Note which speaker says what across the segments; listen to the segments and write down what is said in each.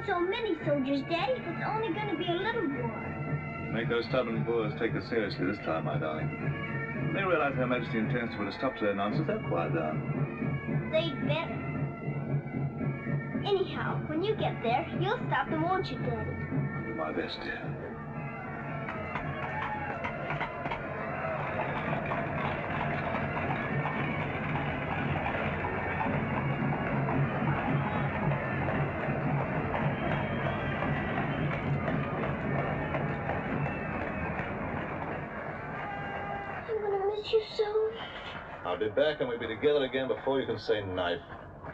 Speaker 1: So many soldiers, Daddy, if it's only going to be a little war.
Speaker 2: Make those stubborn Boers take us seriously this time, my darling. When they realize Her Majesty intends to put a stop to their nonsense, they'll quiet down.
Speaker 1: They'd better. Anyhow, when you get there, you'll stop them, won't you, Daddy?
Speaker 2: I'll do my best, dear.
Speaker 1: You so.
Speaker 2: I'll be back and we'll be together again before you can say knife.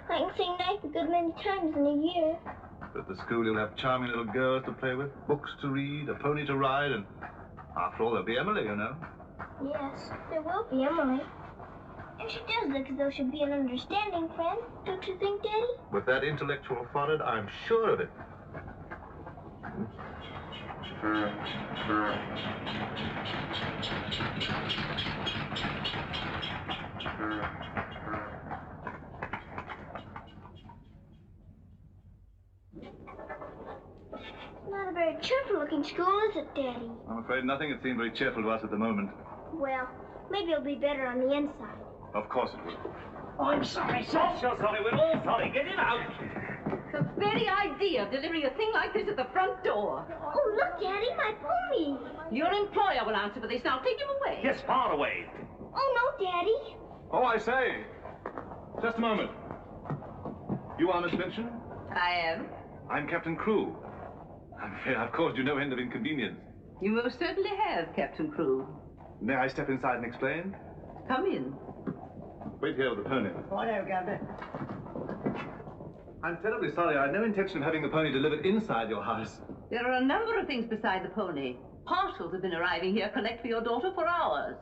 Speaker 1: I can say knife a good many times in a year.
Speaker 2: But at the school you'll have charming little girls to play with, books to read, a pony to ride, and after all there'll be Emily, you know.
Speaker 1: Yes, there will be Emily. And she does look as though she'd be an understanding friend, don't you think, Daddy?
Speaker 2: With that intellectual forehead, I'm sure of it.
Speaker 1: Not a very cheerful-looking school, is it, Daddy?
Speaker 2: I'm afraid nothing had seemed very cheerful to us at the moment.
Speaker 1: Well, maybe it'll be better on the inside.
Speaker 2: Of course it will.
Speaker 3: Oh, I'm sorry, sir. Sure sorry. We're all sorry. Get him out.
Speaker 4: The very idea of delivering a thing like this at the front door.
Speaker 1: Oh, look, Daddy, my pony.
Speaker 4: Your employer will answer for this. Now, take him away.
Speaker 3: Yes, far away.
Speaker 1: Oh, no, Daddy.
Speaker 2: Oh, I say. Just a moment. You are Miss Minchin?
Speaker 4: I am.
Speaker 2: I'm Captain Crewe. I'm afraid I've caused you no end of inconvenience.
Speaker 4: You most certainly have, Captain Crewe.
Speaker 2: May I step inside and explain?
Speaker 4: Come in.
Speaker 2: Wait here with the pony.
Speaker 3: Righto, Governor.
Speaker 2: I'm terribly sorry. I had no intention of having the pony delivered inside your house.
Speaker 4: There are a number of things beside the pony. Parcels have been arriving here collect for your daughter for hours.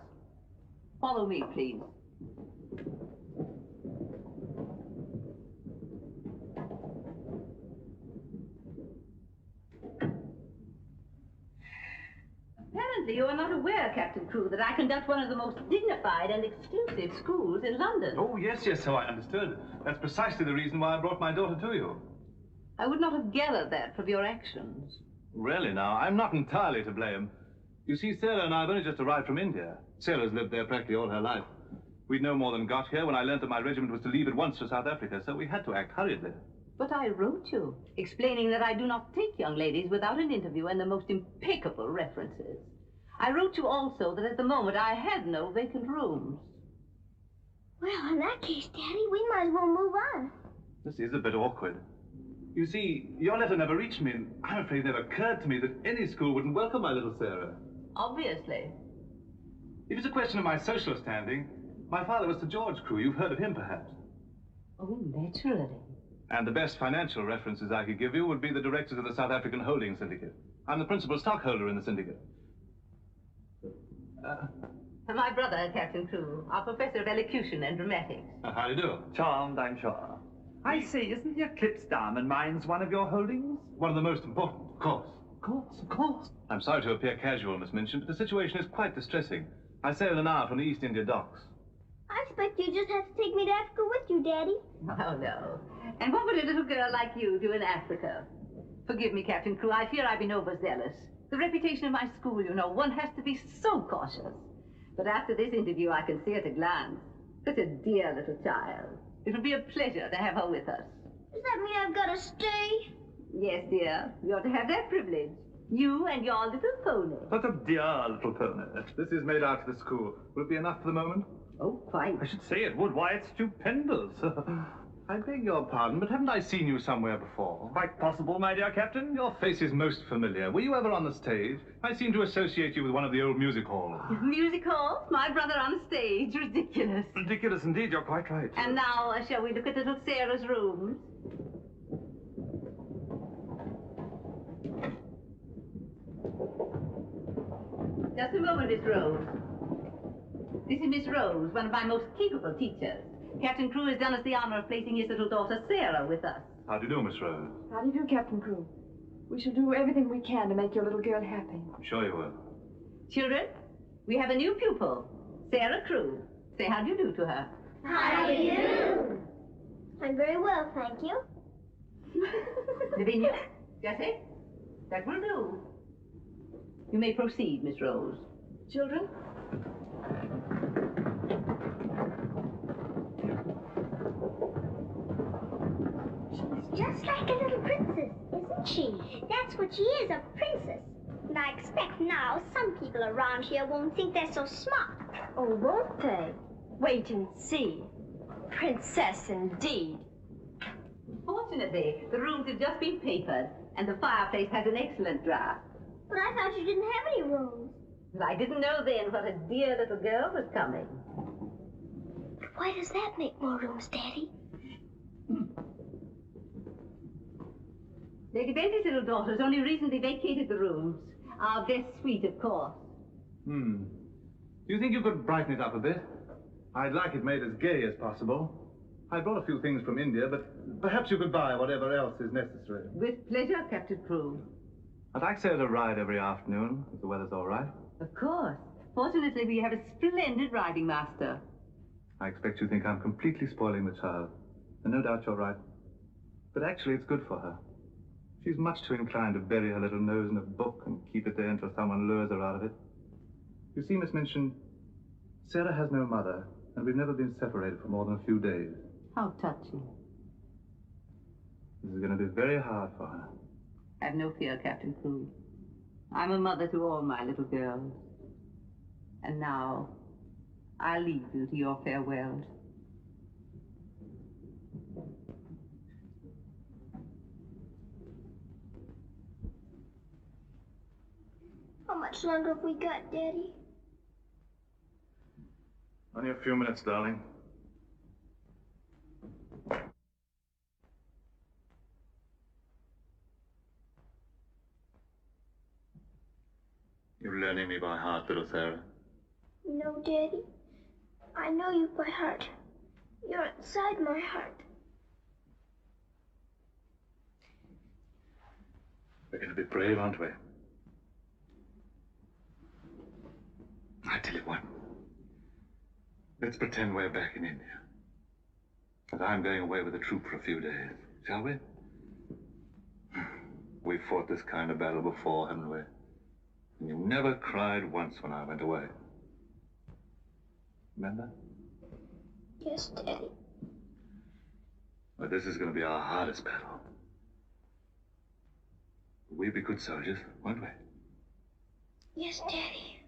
Speaker 4: Follow me, please. Apparently you are not aware, Captain Crewe, that I conduct one of the most dignified and exclusive schools in London.
Speaker 2: Oh, yes, so I understood. That's precisely the reason why I brought my daughter to you.
Speaker 4: I would not have gathered that from your actions.
Speaker 2: Really, now, I'm not entirely to blame. You see, Sarah and I have only just arrived from India. Sarah's lived there practically all her life. We'd no more than got here when I learned that my regiment was to leave at once for South Africa, so we had to act hurriedly.
Speaker 4: But I wrote you, explaining that I do not take young ladies without an interview and the most impeccable references. I wrote you also that at the moment I had no vacant rooms.
Speaker 1: Well, in that case, Daddy, we might as well move on.
Speaker 2: This is a bit awkward. You see, your letter never reached me, and I'm afraid it never occurred to me that any school wouldn't welcome my little Sarah.
Speaker 4: Obviously.
Speaker 2: It was a question of my social standing. My father was Sir George Crewe. You've heard of him, perhaps.
Speaker 4: Oh, naturally.
Speaker 2: And the best financial references I could give you would be the directors of the South African Holding Syndicate. I'm the principal stockholder in the syndicate.
Speaker 4: My brother, Captain Crewe, our professor of elocution and dramatics.
Speaker 2: How do you do?
Speaker 3: Charmed, I'm sure. I say, isn't the Eclipse Diamond Mines one of your holdings?
Speaker 2: One of the most important, of course.
Speaker 3: Of course.
Speaker 2: I'm sorry to appear casual, Miss Minchin, but the situation is quite distressing. I sail in an hour from the East India docks.
Speaker 1: I expect you just have to take me to Africa with you, Daddy.
Speaker 4: Oh, no. And what would a little girl like you do in Africa? Forgive me, Captain Crewe, I fear I've been overzealous. The reputation of my school, you know, one has to be so cautious. But after this interview, I can see at a glance. Such a dear little child. It'll be a pleasure to have her with us.
Speaker 1: Does that mean I've got to stay?
Speaker 4: Yes, dear. You're to have that privilege. You and your little pony.
Speaker 2: Such a dear little pony. This is made out to the school. Will it be enough for the moment?
Speaker 4: Oh, quite.
Speaker 2: I should say it would. Why, it's stupendous. I beg your pardon, but haven't I seen you somewhere before?
Speaker 3: Quite possible, my dear Captain.
Speaker 2: Your face is most familiar. Were you ever on the stage? I seem to associate you with one of the old music halls.
Speaker 4: Music hall? My brother on stage? Ridiculous.
Speaker 2: Ridiculous indeed, you're quite right.
Speaker 4: And now, shall we look at little Sarah's rooms? Just a moment, Miss Rose. This is Miss Rose, one of my most capable teachers. Captain Crewe has done us the honor of placing his little daughter Sarah with us.
Speaker 2: How do you do, Miss Rose?
Speaker 5: How do you do, Captain Crewe? We shall do everything we can to make your little girl happy.
Speaker 2: I'm sure you will.
Speaker 4: Children, we have a new pupil, Sarah Crewe. Say how do you do to her.
Speaker 1: How do you do? I'm very well, thank you.
Speaker 4: Lavinia, Jessie, that will do. You may proceed, Miss Rose.
Speaker 5: Children?
Speaker 1: She's just like a little princess, isn't she? That's what she is, a princess. And I expect now some people around here won't think they're so smart.
Speaker 5: Oh, won't they? Wait and see. Princess, indeed.
Speaker 4: Fortunately, the rooms have just been papered, and the fireplace has an excellent draft.
Speaker 1: But I thought you didn't have any rooms.
Speaker 4: But I didn't know then what a dear little girl was coming.
Speaker 1: But why does that make more rooms, Daddy?
Speaker 4: Lady Bentley's little daughter's only recently vacated the rooms. Our best suite, of course.
Speaker 2: Do you think you could brighten it up a bit? I'd like it made as gay as possible. I brought a few things from India, but perhaps you could buy whatever else is necessary.
Speaker 4: With pleasure, Captain Crewe.
Speaker 2: I'd like Sarah to ride every afternoon, if the weather's all right.
Speaker 4: Of course. Fortunately, we have a splendid riding master.
Speaker 2: I expect you think I'm completely spoiling the child. And no doubt you're right. But actually, it's good for her. She's much too inclined to bury her little nose in a book and keep it there until someone lures her out of it. You see, Miss Minchin, Sarah has no mother, and we've never been separated for more than a few days.
Speaker 4: How touching.
Speaker 2: This is going to be very hard for her.
Speaker 4: Have no fear, Captain Crewe. I'm a mother to all my little girls. And now, I'll leave you to your farewells.
Speaker 1: How much longer have we got, Daddy?
Speaker 2: Only a few minutes, darling. You're learning me by heart, little Sarah.
Speaker 1: No, Daddy. I know you by heart. You're inside my heart.
Speaker 2: We're going to be brave, aren't we? I tell you what. Let's pretend we're back in India. That I'm going away with the troop for a few days. Shall we? We've fought this kind of battle before, haven't we? And you never cried once when I went away. Remember?
Speaker 1: Yes, Daddy.
Speaker 2: Well, this is going to be our hardest battle. We'll be good soldiers, won't we?
Speaker 1: Yes, Daddy.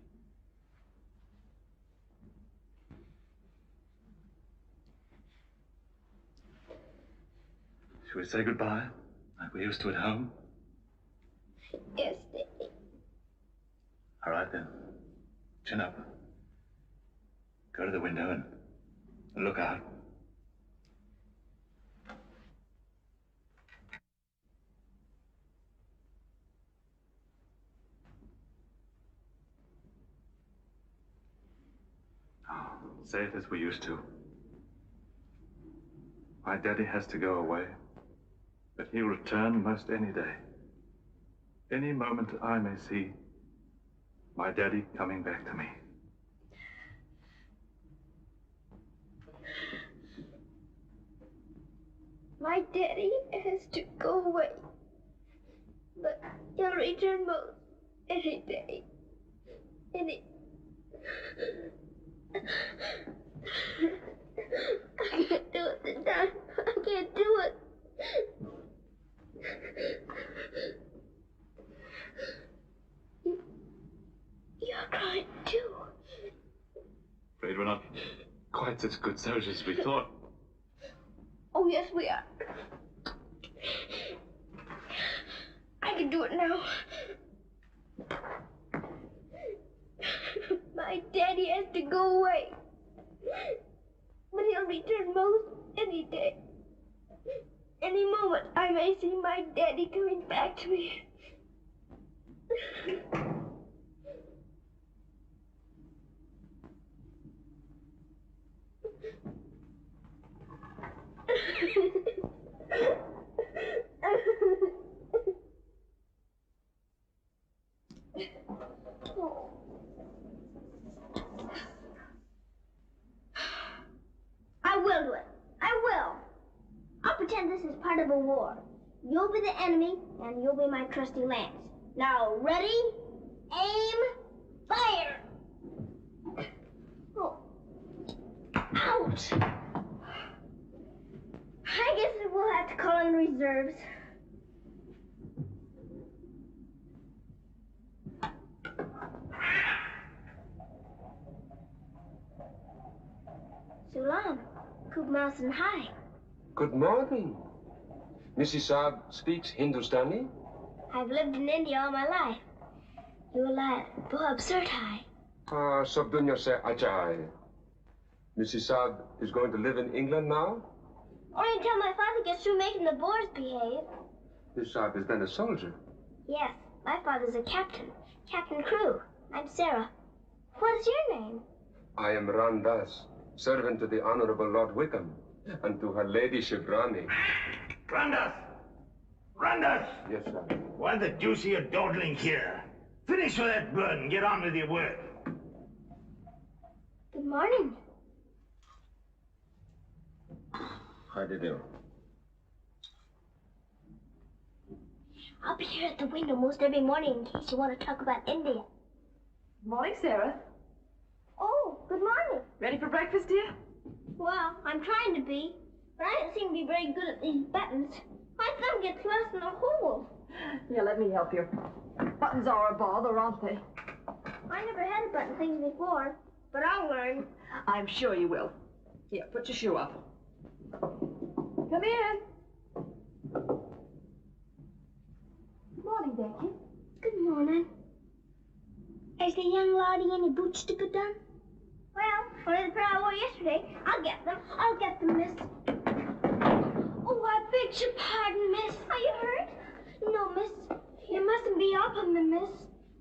Speaker 2: Shall we say goodbye, like we used to at home?
Speaker 1: Yes, Daddy.
Speaker 2: All right, then. Chin up. Go to the window and look out. Oh, say it as we used to. My daddy has to go away, but he'll return most any day. Any moment I may see my daddy coming back to me.
Speaker 1: My daddy has to go away, but he'll return most any day. Any...
Speaker 2: such good soldiers as we thought.
Speaker 5: Oh, yes, we are. I can do it now. My daddy has to go away. But he'll return most any day. Any moment, I may see my daddy coming back to me.
Speaker 1: I will do it. I will. I'll pretend this is part of a war. You'll be the enemy, and you'll be my trusty lance. Now, ready, aim, fire! Oh. Ouch! I guess we'll have to call in reserves. Salam. Good Mountain High.
Speaker 6: Good morning. Mrs. Saab speaks Hindustani?
Speaker 1: I've lived in India all my life. You're like Bob Surtai.
Speaker 6: Sab dunya se acha hai. Mrs. Saab is going to live in England now?
Speaker 1: Only until my father gets through making the Boers behave.
Speaker 6: Mrs. Saab is then a soldier.
Speaker 1: Yes, my father's a captain. Captain Crew. I'm Sarah. What is your name?
Speaker 6: I am Randas, servant to the Honorable Lord Wickham, and to her ladyship Rani.
Speaker 7: Randas! Randas!
Speaker 6: Yes, sir.
Speaker 7: Why the deuce are you dawdling here? Finish with that bird and get on with your work.
Speaker 1: Good morning.
Speaker 6: How do you do?
Speaker 1: I'll be here at the window most every morning in case you want to talk about India.
Speaker 5: Morning, Sarah.
Speaker 1: Oh, good morning.
Speaker 5: Ready for breakfast, dear?
Speaker 1: Well, I'm trying to be, but I don't seem to be very good at these buttons. My thumb gets lost in a hole.
Speaker 5: Yeah, let me help you. Buttons are a bother, aren't they?
Speaker 1: I never had a button things before, but I'll learn.
Speaker 5: I'm sure you will. Here, put your shoe up. Come in. Morning, Becky.
Speaker 1: Good morning. Is the young laddie any boots to put on? Well, only the pair I wore yesterday. I'll get them. I'll get them, miss. Oh, I beg your pardon, miss. Are you hurt? No, miss. You mustn't be up on me, miss.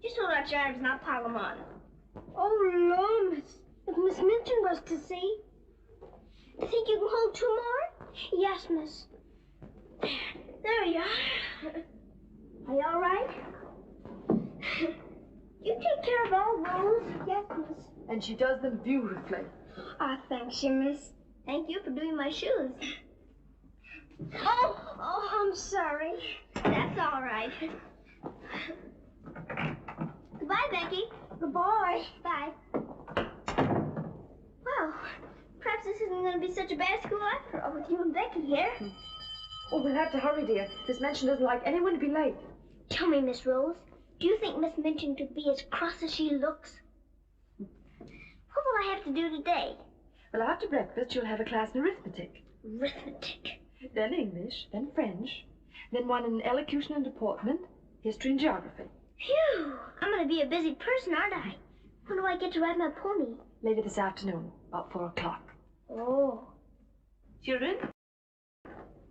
Speaker 1: Just hold out your arms and I'll pile them on. Oh, Lord, miss. If Miss Minton was to see. You think you can hold two more? Yes, miss. There you are. Are you all right? You take care of all those? Yes, miss.
Speaker 5: And she does them beautifully.
Speaker 1: Ah, thanks you, miss. Thank you for doing my shoes. Oh, I'm sorry. That's all right. Goodbye, Becky. Goodbye. Bye. Well, perhaps this isn't going to be such a bad school after all with you and Becky here.
Speaker 5: Oh, we'll have to hurry, dear. This mansion doesn't like anyone to be late.
Speaker 1: Tell me, Miss Rose, do you think Miss Minchin could be as cross as she looks? What will I have to do today?
Speaker 5: Well, after breakfast, you'll have a class in arithmetic.
Speaker 1: Arithmetic.
Speaker 5: Then English, then French, then one in elocution and deportment, history and geography.
Speaker 1: Phew! I'm going to be a busy person, aren't I? When do I get to ride my pony?
Speaker 5: Later this afternoon, about 4 o'clock.
Speaker 1: Oh.
Speaker 4: Children,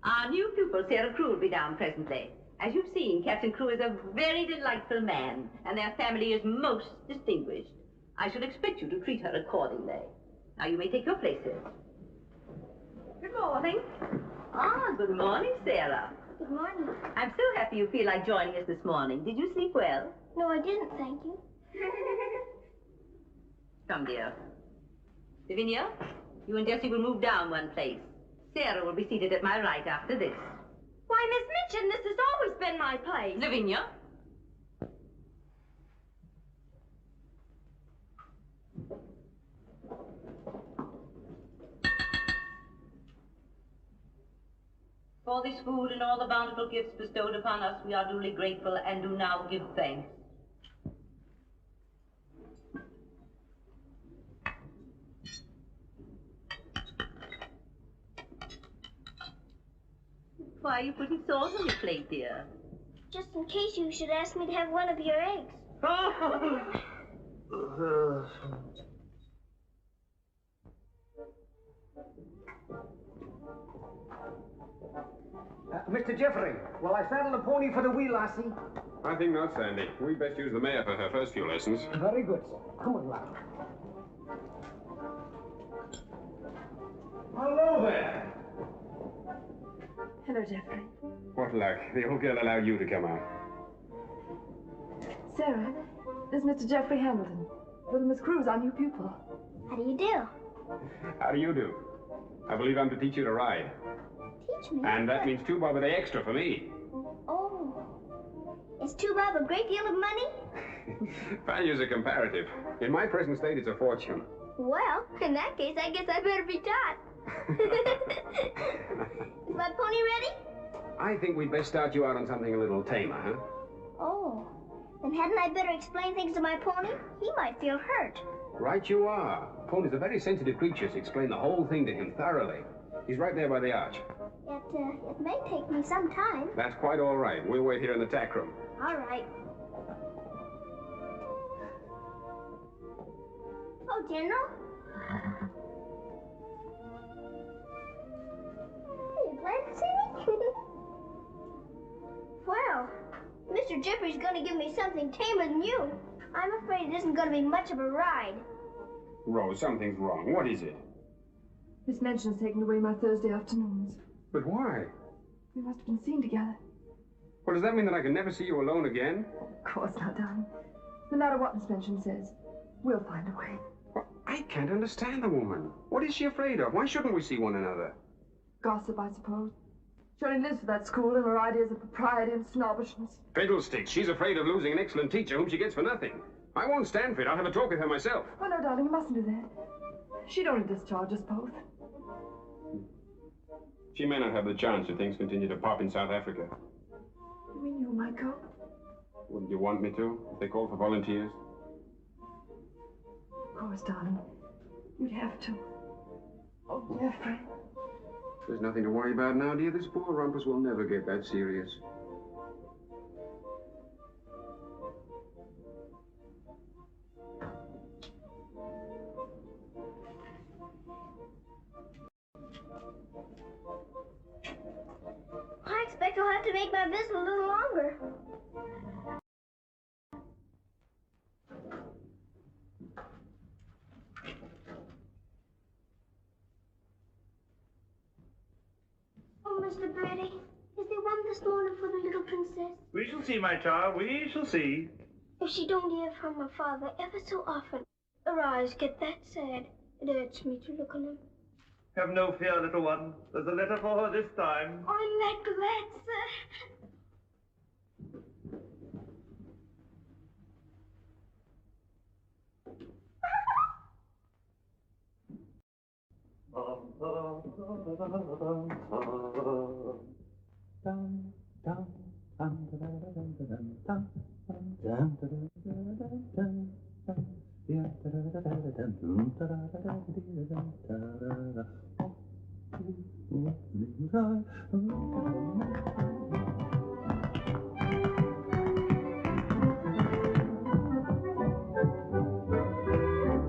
Speaker 4: our new pupil, Sarah Crew, will be down presently. As you've seen, Captain Crew is a very delightful man, and their family is most distinguished. I should expect you to treat her accordingly. Now, you may take your places. Good morning. Ah, good morning, Sarah.
Speaker 1: Good morning.
Speaker 4: I'm so happy you feel like joining us this morning. Did you sleep well?
Speaker 1: No, I didn't, thank you.
Speaker 4: Come, dear. Lavinia, you and Jessie will move down one place. Sarah will be seated at my right after this.
Speaker 5: Why, Miss Minchin, this has always been my place.
Speaker 4: Lavinia. For this food and all the bountiful gifts bestowed upon us, we are duly grateful and do now give thanks. Why are you putting salt on your plate, dear?
Speaker 1: Just in case you should ask me to have one of your eggs.
Speaker 8: Mr. Jeffrey, will I saddle the pony for the wee lassie?
Speaker 6: I think not, Sandy. We'd best use the mare for her first few lessons.
Speaker 8: Very good, sir. Come on, lad.
Speaker 7: Hello there.
Speaker 9: Hello, Jeffrey.
Speaker 6: What luck. The old girl allowed you to come out.
Speaker 9: Sarah, this is Mr. Jeffrey Hamilton. Little Miss Cruz, our new pupil.
Speaker 1: How do you do?
Speaker 6: How do you do? I believe I'm to teach you to ride.
Speaker 1: Teach me.
Speaker 6: And that means 2 bob a day extra for me.
Speaker 1: Oh. Is 2 bob a great deal of money?
Speaker 6: Values are comparative. In my present state, it's a fortune.
Speaker 1: Well, in that case, I guess I better be taught. Is my pony ready?
Speaker 6: I think we'd best start you out on something a little tamer, huh?
Speaker 1: Oh. Then hadn't I better explain things to my pony? He might feel hurt.
Speaker 6: Right you are. Ponies are very sensitive creatures. Explain the whole thing to him thoroughly. He's right there by the arch.
Speaker 1: It may take me some time.
Speaker 6: That's quite all right. We'll wait here in the tack room.
Speaker 1: All right. Oh, General? Are you glad to see me? Well, Mr. Jeffrey's going to give me something tamer than you. I'm afraid it isn't going to be much of a ride.
Speaker 6: Rose, something's wrong. What is it?
Speaker 9: Miss Minchin's taken away my Thursday afternoons.
Speaker 6: But why?
Speaker 9: We must have been seen together.
Speaker 6: Well, does that mean that I can never see you alone again?
Speaker 9: Of course not, darling. No matter what Miss Minchin says, we'll find a way.
Speaker 6: Well, I can't understand the woman. What is she afraid of? Why shouldn't we see one another?
Speaker 9: Gossip, I suppose. She only lives for that school and her ideas of propriety and snobbishness.
Speaker 6: Fiddlesticks. She's afraid of losing an excellent teacher whom she gets for nothing. I won't stand for it. I'll have a talk with her myself.
Speaker 9: Oh, no, darling, you mustn't do that. She'd only discharge us both.
Speaker 6: She may not have the chance if things continue to pop in South Africa.
Speaker 9: You mean you might go?
Speaker 6: Wouldn't you want me to, if they call for volunteers?
Speaker 9: Of course, darling. You'd have to. Oh, Jeffrey.
Speaker 6: There's nothing to worry about now, dear. This poor rumpus will never get that serious.
Speaker 1: I expect I'll have to make my visit a little longer. Oh, Mr. Brady, is there one this morning for the little princess?
Speaker 7: We shall see, my child. We shall see.
Speaker 1: If she don't hear from her father ever so often, her eyes get that sad. It hurts me to look on them.
Speaker 7: Have no fear, little one. There's a letter for her this time.
Speaker 1: I'm that glad, sir.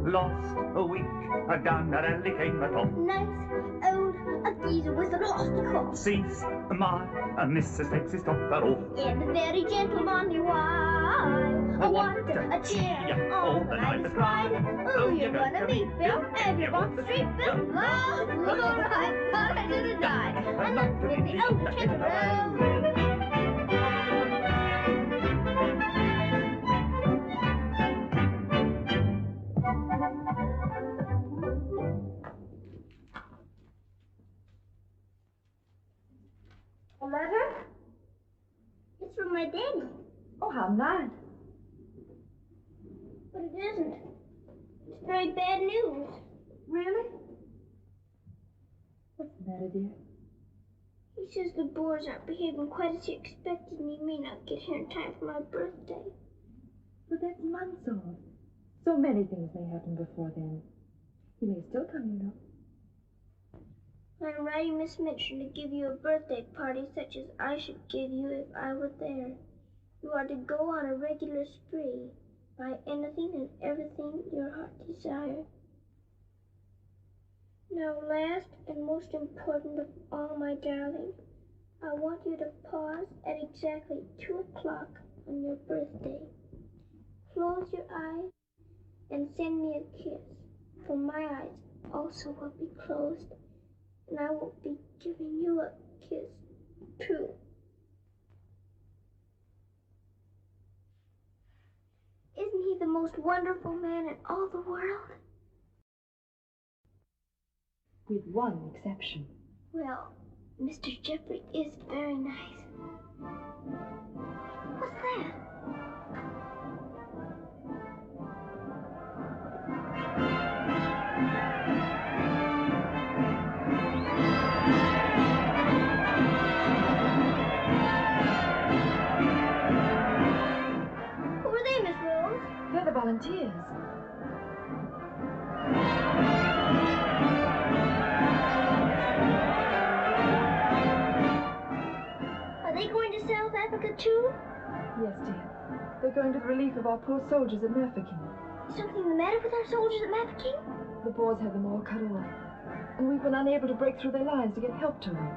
Speaker 3: Lost a week, down that alley came a top.
Speaker 1: Nice old geezer with a lofty crop.
Speaker 3: Sees my Mrs. takes his top hat off.
Speaker 1: And a very gentlemanly wife. I want a cheer all the night that's cried. Oh, you're gonna meet Bill, and you want the street Bill. Lord, I thought I should have died. I'm not with the old chicken road. A letter? It's from my daddy.
Speaker 9: Oh, how nice.
Speaker 1: But it isn't. It's very bad news.
Speaker 9: Really? What's the matter, dear?
Speaker 1: He says the boys aren't behaving quite as he expected, and he may not get here in time for my birthday.
Speaker 9: But that's months off. So many things may happen before then. He may still come, you know.
Speaker 1: I'm writing Miss Mitchell to give you a birthday party such as I should give you if I were there. You are to go on a regular spree, buy anything and everything your heart desires. Now, last and most important of all, my darling, I want you to pause at exactly 2 o'clock on your birthday. Close your eyes and send me a kiss, for my eyes also will be closed, and I will be giving you a kiss, too. Isn't he the most wonderful man in all the world?
Speaker 9: With one exception.
Speaker 1: Well, Mr. Jeffrey is very nice. What's that? Who are they, Miss Rose?
Speaker 9: They're the volunteers.
Speaker 1: Are they going to South Africa, too?
Speaker 9: Yes, dear. They're going to the relief of our poor soldiers at Mafeking.
Speaker 1: Is something the matter with our soldiers at Mafeking?
Speaker 9: The Boers had them all cut off, and we've been unable to break through their lines to get help to them.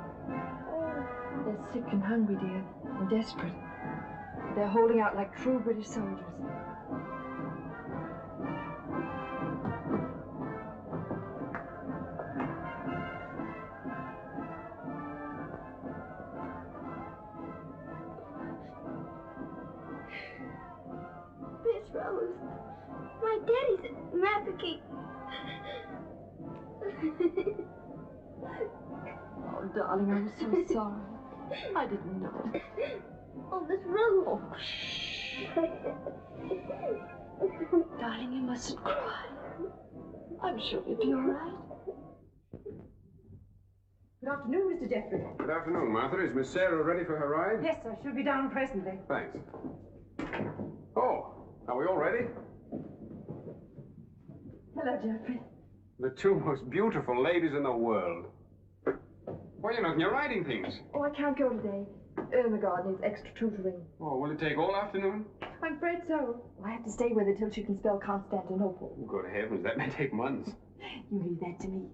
Speaker 1: Oh,
Speaker 9: They're sick and hungry, dear, and desperate. They're holding out like true British soldiers.
Speaker 1: Miss Rose, my daddy's at Mafeking.
Speaker 9: Oh, darling, I'm so sorry. I didn't know.
Speaker 1: Oh, Miss Rose.
Speaker 9: Oh, shh. Darling, you mustn't cry. I'm sure you'll be all right.
Speaker 10: Good afternoon, Mr. Jeffrey.
Speaker 6: Good afternoon, Martha. Is Miss Sarah ready for her ride?
Speaker 10: Yes, sir. She'll be down presently.
Speaker 6: Thanks. Oh, are we all ready?
Speaker 9: Hello, Jeffrey.
Speaker 6: The two most beautiful ladies in the world. Why, you're not in your riding things.
Speaker 9: Oh, I can't go today. Ermengarde needs extra tutoring.
Speaker 6: Oh, will it take all afternoon?
Speaker 9: I'm afraid so. I have to stay with her till she can spell Constantinople.
Speaker 6: Good heavens, that may take months.
Speaker 9: You leave that to me.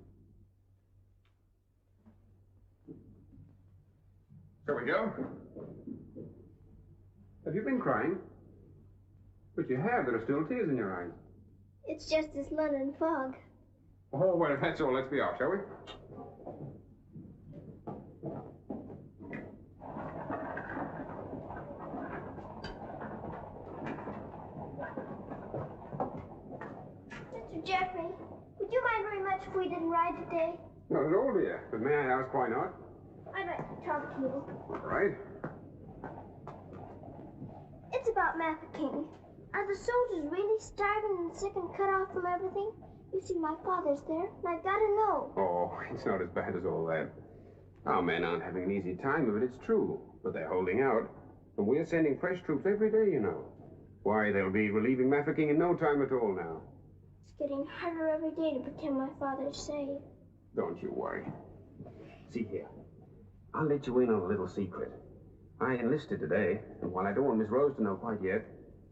Speaker 6: Shall we go? Have you been crying? But you have. There are still tears in your eyes.
Speaker 1: It's just this London fog.
Speaker 6: Oh, well, if that's all, let's be off, shall we?
Speaker 1: Mr. Jeffrey, would you mind very much if we didn't ride today?
Speaker 6: Not at all, dear. But may I ask why not?
Speaker 1: I'd like to talk to you.
Speaker 6: All right.
Speaker 1: It's about Mafeking. Are the soldiers really starving and sick and cut off from everything? You see, my father's there, and I've got to know.
Speaker 6: Oh, it's not as bad as all that. Our men aren't having an easy time of it, it's true. But they're holding out. And we're sending fresh troops every day, you know. Why, they'll be relieving Mafeking in no time at all now.
Speaker 1: It's getting harder every day to pretend my father's safe.
Speaker 6: Don't you worry. See here. I'll let you in on a little secret. I enlisted today, and while I don't want Miss Rose to know quite yet,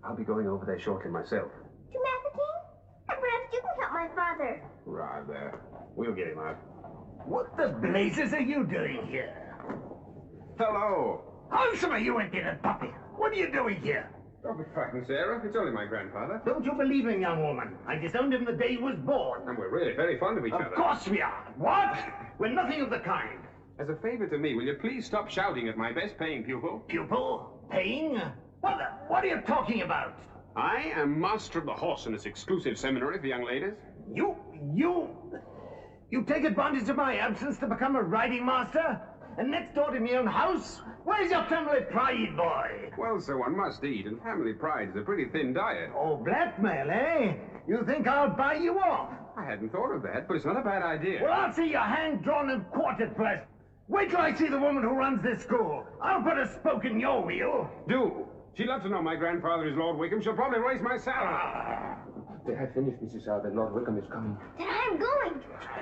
Speaker 6: I'll be going over there shortly myself.
Speaker 1: To Mafeking? And perhaps you can help my father.
Speaker 6: Rather. We'll get him out.
Speaker 7: What the blazes are you doing here?
Speaker 6: Hello.
Speaker 7: Answer me, you impudent puppy. What are you doing here?
Speaker 6: Don't be frightened, Sarah. It's only my grandfather.
Speaker 7: Don't you believe him, young woman? I disowned him the day he was born.
Speaker 6: And we're really very fond of each other.
Speaker 7: Of course we are. What? We're nothing of the kind.
Speaker 6: As a favor to me, will you please stop shouting at my best-paying pupil?
Speaker 7: Pupil? Paying? What are you talking about?
Speaker 6: I am master of the horse in this exclusive seminary for young ladies.
Speaker 7: You take advantage of my absence to become a riding master? And next door to my own house? Where's your family pride, boy?
Speaker 6: Well, sir, one must eat, and family pride is a pretty thin diet.
Speaker 7: Oh, blackmail, eh? You think I'll buy you off?
Speaker 6: I hadn't thought of that, but it's not a bad idea.
Speaker 7: Well, I'll see your hand drawn and quartered first. Wait till I see the woman who runs this school. I'll put a spoke in your wheel.
Speaker 6: Do. She'd love to know my grandfather is Lord Wickham. She'll probably raise my salary.
Speaker 8: They have finished, Mrs. Alvin. Lord Wickham is coming.
Speaker 1: Then I'm going.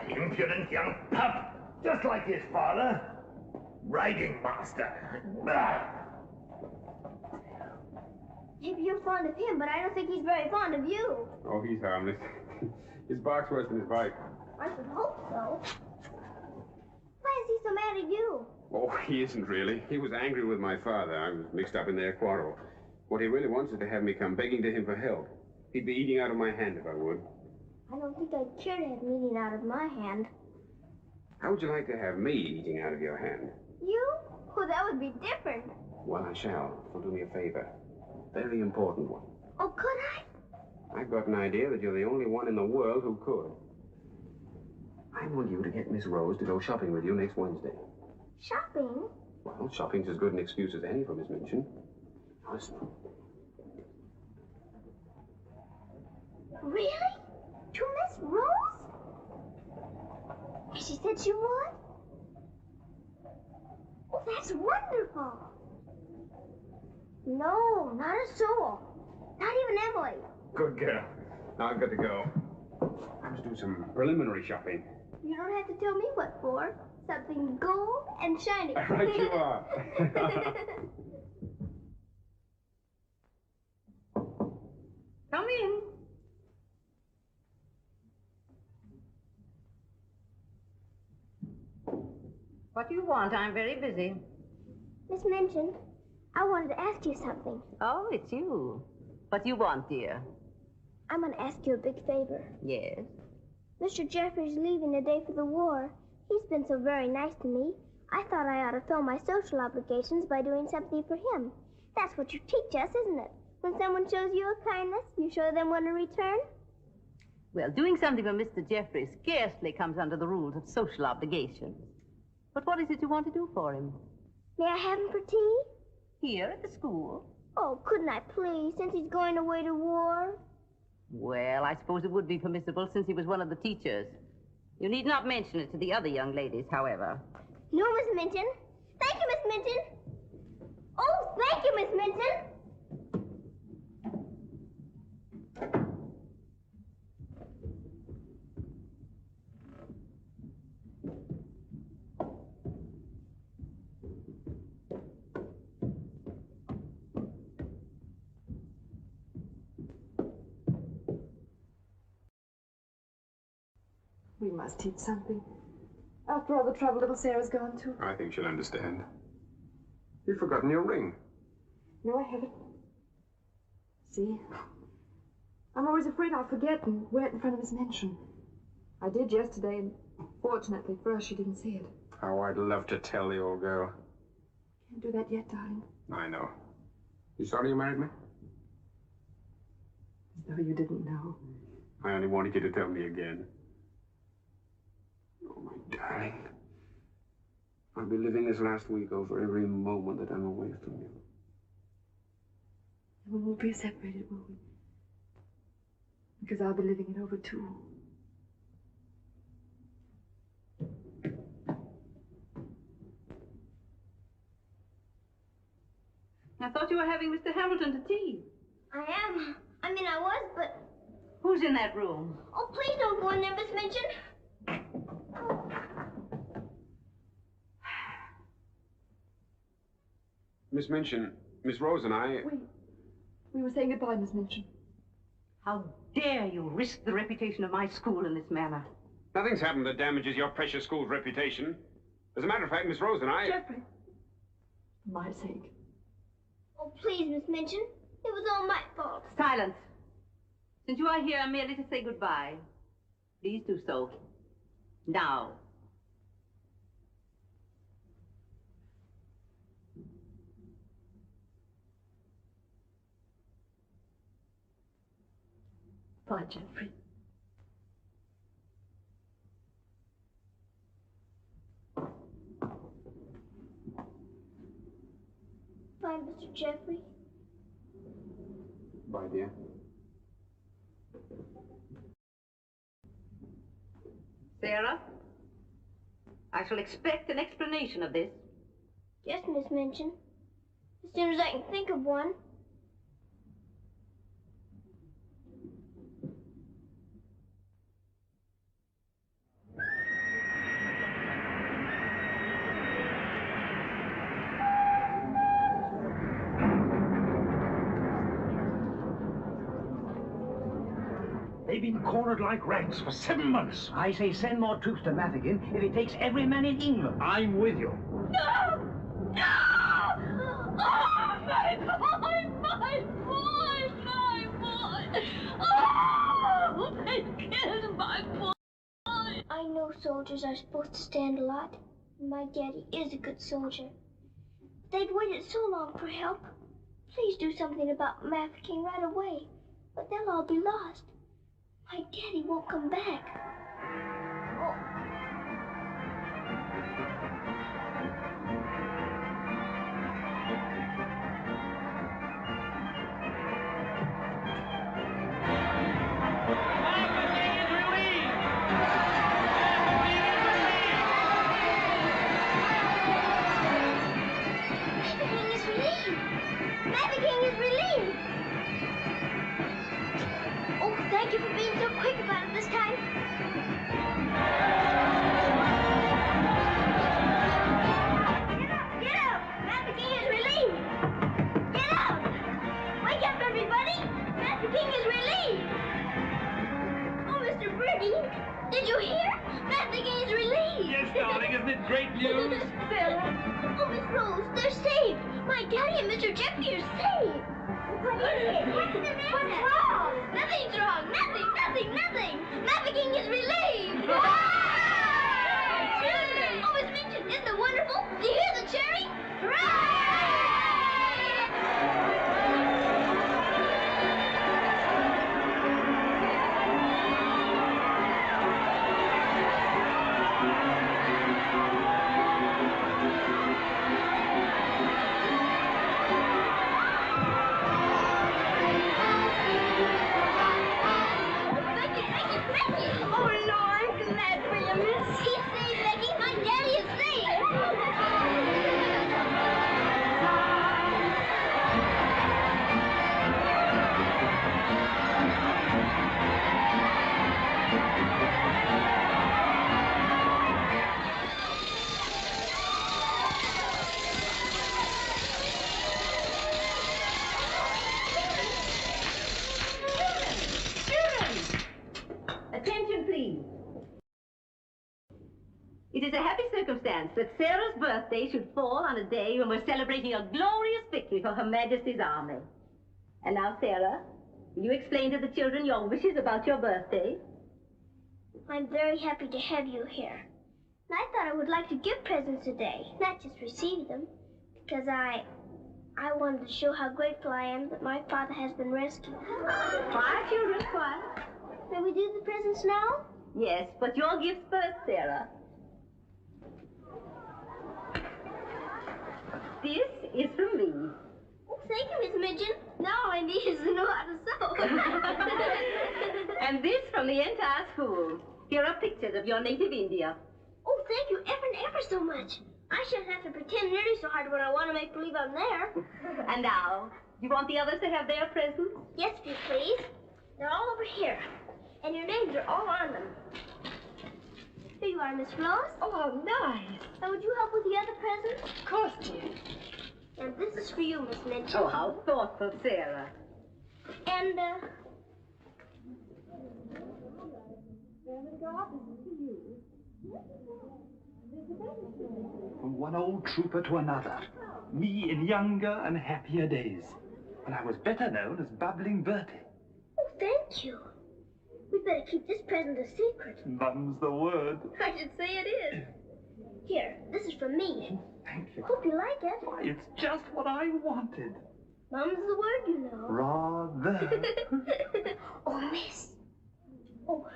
Speaker 7: Impudent young pup. Just like his father. Riding master. Bah.
Speaker 1: Maybe you're fond of him, but I don't think he's very fond of you.
Speaker 6: Oh, he's harmless. His bark's worse than his bite.
Speaker 1: I should hope so. Why is he so mad at you?
Speaker 6: Oh, he isn't really. He was angry with my father. I was mixed up in their quarrel. What he really wants is to have me come begging to him for help. He'd be eating out of my hand if I would.
Speaker 1: I don't think I'd care to have him eating out of my hand.
Speaker 6: How would you like to have me eating out of your hand?
Speaker 1: You? Oh, that would be different.
Speaker 6: Well, I shall. So do me a favor. Very important one.
Speaker 1: Oh, could I?
Speaker 6: I've got an idea that you're the only one in the world who could. I want you to get Miss Rose to go shopping with you next Wednesday.
Speaker 1: Shopping?
Speaker 6: Well, shopping's as good an excuse as any for Miss Minchin. Now listen.
Speaker 1: Really? To Miss Rose? She said she would? Oh, that's wonderful. No, not a soul. Not even Emily.
Speaker 6: Good girl. Now I've got to go. I must do some preliminary shopping.
Speaker 1: You don't have to tell me what for. Something gold and shiny.
Speaker 6: Right you are.
Speaker 4: Come in. What do you want? I'm very busy.
Speaker 1: Miss Minchin, I wanted to ask you something.
Speaker 4: Oh, it's you. What do you want, dear?
Speaker 1: I'm going to ask you a big favor.
Speaker 4: Yes?
Speaker 1: Mr. Jeffrey's leaving today for the war. He's been so very nice to me. I thought I ought to fill my social obligations by doing something for him. That's what you teach us, isn't it? When someone shows you a kindness, you show them one in return?
Speaker 4: Well, doing something for Mr. Jeffrey scarcely comes under the rules of social obligations. But what is it you want to do for him?
Speaker 1: May I have him for tea?
Speaker 4: Here at the school?
Speaker 1: Oh, couldn't I please, since he's going away to war?
Speaker 4: Well, I suppose it would be permissible since he was one of the teachers. You need not mention it to the other young ladies, however.
Speaker 1: No, Miss Minchin. Thank you, Miss Minchin. Oh, thank you, Miss Minchin.
Speaker 9: We must teach something. After all the trouble little Sarah's gone to.
Speaker 6: I think she'll understand. You've forgotten your ring.
Speaker 9: No, I haven't. See? I'm always afraid I'll forget and wear it in front of Miss Minchin. I did yesterday, and fortunately for us, she didn't see it.
Speaker 6: Oh, I'd love to tell the old girl.
Speaker 9: Can't do that yet, darling.
Speaker 6: I know. You sorry you married me?
Speaker 9: As though you didn't know.
Speaker 6: I only wanted you to tell me again. Oh, my darling. I'll be living this last week over every moment that I'm away from you.
Speaker 9: And we won't be separated, will we? Because I'll be living it over, too.
Speaker 4: I thought you were having Mr. Hamilton to tea.
Speaker 1: I am. I mean, I was, but...
Speaker 4: Who's in that room?
Speaker 1: Oh, please don't go in there, Miss Minchin.
Speaker 6: Miss Minchin, Miss Rose and I...
Speaker 9: We were saying goodbye, Miss Minchin.
Speaker 4: How dare you risk the reputation of my school in this manner?
Speaker 6: Nothing's happened that damages your precious school's reputation. As a matter of fact, Miss Rose and I...
Speaker 9: Jeffrey, for my sake.
Speaker 1: Oh, please, Miss Minchin. It was all my fault.
Speaker 4: Silence. Since you are here merely to say goodbye, please do so. Now.
Speaker 9: Bye, Jeffrey.
Speaker 1: Bye, Mr. Jeffrey.
Speaker 6: Bye, dear.
Speaker 4: Sarah, I shall expect an explanation of this.
Speaker 1: Yes, Miss Minchin. As soon as I can think of one.
Speaker 7: They've been cornered like rats for 7 months.
Speaker 8: I say send more troops to Mafeking if it takes every man in England.
Speaker 7: I'm with you.
Speaker 1: No! No! Oh, my boy! My boy! My boy! Oh, they killed my boy! I know soldiers are supposed to stand a lot. My daddy is a good soldier. They've waited so long for help. Please do something about Mafeking right away, but they'll all be lost. My daddy won't come back. Oh. Mafeking is relieved! Oh, thank you for being so quick about it this time. Get up! Mafeking is relieved! Get up! Wake up, everybody! Mafeking is relieved! Oh, Mr. Birdie, did you hear? Mafeking is relieved!
Speaker 3: Yes, darling, isn't it great news?
Speaker 1: Sarah! Oh, Miss Rose, they're saved! My daddy and Mr. Jeffrey are saved! What is it? What's the matter? What's wrong? Nothing's wrong! Nothing! Mafeking is relieved! Oh, Miss Minchin, isn't it wonderful? Do you hear the cheering? Hooray!
Speaker 4: Attention, please. It is a happy circumstance that Sarah's birthday should fall on a day when we're celebrating a glorious victory for Her Majesty's army. And now, Sarah, will you explain to the children your wishes about your birthday?
Speaker 1: I'm very happy to have you here. And I thought I would like to give presents today, not just receive them, because I wanted to show how grateful I am that my father has been rescued.
Speaker 4: Quiet, children, quiet.
Speaker 1: May we do the presents now?
Speaker 4: Yes, but your gifts first, Sarah. This is from me.
Speaker 1: Oh, thank you, Miss Midgeon. Now all I need is to know how to sew.
Speaker 4: And this from the entire school. Here are pictures of your native India.
Speaker 1: Oh, thank you ever so much. I shan't have to pretend nearly so hard when I want to make believe I'm there.
Speaker 4: And now, you want the others to have their presents?
Speaker 1: Yes, if you please. They're all over here. And your names are all on them. Here you are, Miss Rose.
Speaker 9: Oh, how nice.
Speaker 1: Now, would you help with the other presents?
Speaker 9: Of course, dear.
Speaker 1: And this is for you, Miss Minchin.
Speaker 4: Oh, how thoughtful, Sarah.
Speaker 1: And,
Speaker 3: From one old trooper to another. Me in younger and happier days. When I was better known as Bubbling Bertie.
Speaker 1: oh, thank you. We'd better keep this present a secret.
Speaker 3: Mum's the word.
Speaker 1: I should say it is. Here, this is from me.
Speaker 3: Thank you.
Speaker 1: Hope you like it.
Speaker 3: Why, it's just what I wanted.
Speaker 1: Mum's the word, you know.
Speaker 3: Rather.
Speaker 1: Oh, miss. Oh.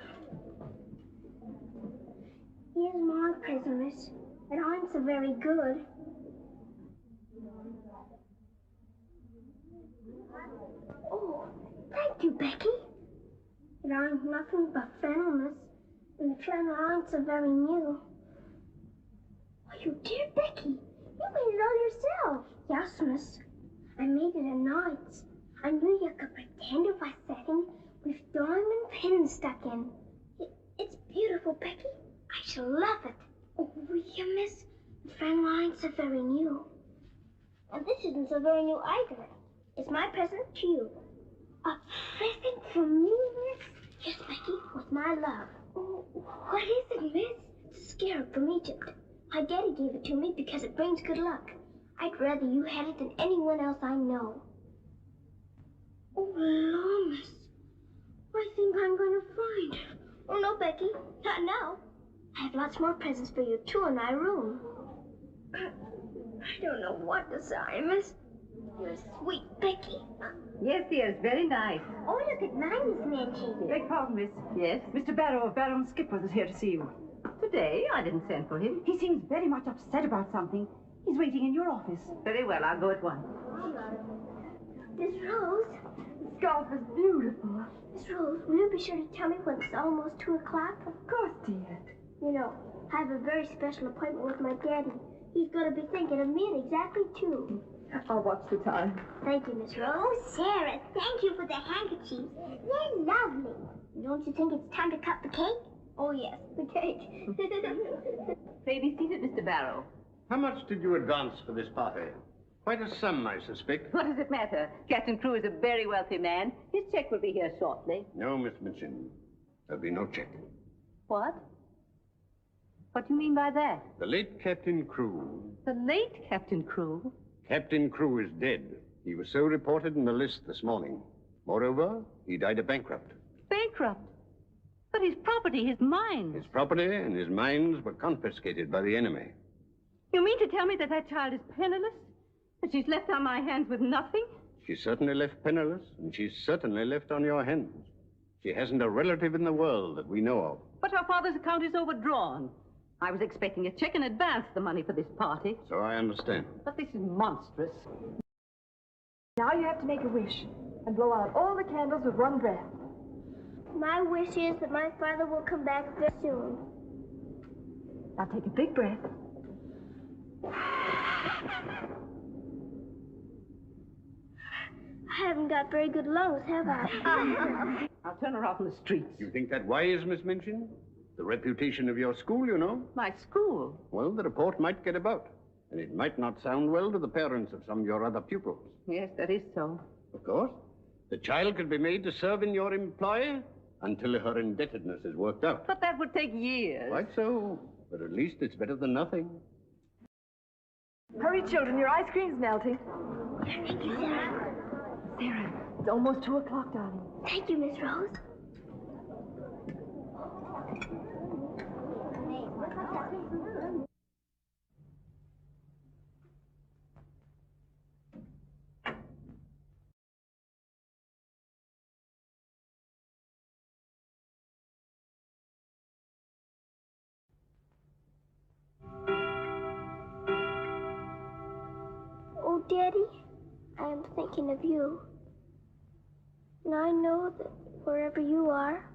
Speaker 1: Here's my present, miss. And I'm so very good. Oh, thank you, Becky. And I'm nothing but flannel, miss. And flannel aren't so very new. Oh, you dear Becky. You made it all yourself. Yes, miss. I made it at night. I knew you could pretend it was satin with diamond pins stuck in. It's beautiful, Becky. I shall love it. Oh, will you, miss? The flannel aren't so very new. And this isn't so very new either. It's my present to you. A present from me, miss? Yes, Becky, with my love. Oh, what is it, miss? It's a scarab from Egypt. My daddy gave it to me because it brings good luck. I'd rather you had it than anyone else I know. Oh, Lomas. I think I'm going to find it. Oh, no, Becky. Not now. I have lots more presents for you, too, in my room. I don't know what to say, miss. You're sweet, Becky.
Speaker 4: Yes, dear, very nice.
Speaker 1: Oh, look at mine, Miss Minchin.
Speaker 10: Beg pardon, miss.
Speaker 4: Yes?
Speaker 10: Mr. Barrow of Barrow and Skipworth is here to see you.
Speaker 4: Today? I didn't send for him.
Speaker 10: He seems very much upset about something. He's waiting in your office.
Speaker 4: Very well, I'll go at once.
Speaker 1: Miss Rose.
Speaker 9: The scarf is beautiful.
Speaker 1: Miss Rose, will you be sure to tell me when it's almost 2 o'clock?
Speaker 9: Of course, dear.
Speaker 1: You know, I have a very special appointment with my daddy. He's going to be thinking of me at exactly 2.
Speaker 9: I'll watch the time.
Speaker 1: Thank you, Miss Rose. Oh, Sarah, thank you for the handkerchiefs. They're lovely. Don't you think it's time to cut the cake? Oh, yes, the cake.
Speaker 4: Pray be seated, Mr. Barrow.
Speaker 11: How much did you advance for this party? Quite a sum, I suspect.
Speaker 4: What does it matter? Captain Crewe is a very wealthy man. His check will be here shortly.
Speaker 11: No, Miss Minchin. There'll be no check.
Speaker 4: What? What do you mean by that?
Speaker 11: The late Captain Crewe.
Speaker 4: The late Captain Crewe?
Speaker 11: Captain Crewe is dead. He was so reported in the list this morning. Moreover, he died a bankrupt.
Speaker 4: Bankrupt? But his property, his mines.
Speaker 11: His property and his mines were confiscated by the enemy.
Speaker 4: You mean to tell me that that child is penniless? That she's left on my hands with nothing?
Speaker 11: She's certainly left penniless, and she's certainly left on your hands. She hasn't a relative in the world that we know of.
Speaker 4: But her father's account is overdrawn. I was expecting a check in advance the money for this party.
Speaker 11: So I understand.
Speaker 4: But this is monstrous.
Speaker 9: Now you have to make a wish and blow out all the candles with one breath.
Speaker 1: My wish is that my father will come back very soon.
Speaker 9: Now take a big breath.
Speaker 1: I haven't got very good lungs, have I?
Speaker 4: I'll turn her off in the streets.
Speaker 11: You think that wise, Miss Minchin? The reputation of your school, you know.
Speaker 4: My school?
Speaker 11: Well, the report might get about, and it might not sound well to the parents of some of your other pupils.
Speaker 4: Yes, that is so.
Speaker 11: Of course. The child could be made to serve in your employ until her indebtedness is worked out.
Speaker 4: But that would take years.
Speaker 11: Quite so. But at least it's better than nothing.
Speaker 9: Hurry, children, your ice cream's melting.
Speaker 1: Thank you, Sarah.
Speaker 9: Sarah, it's almost 2 o'clock, darling.
Speaker 1: Thank you, Miss Rose. Oh, Daddy, I am thinking of you. And I know that wherever you are,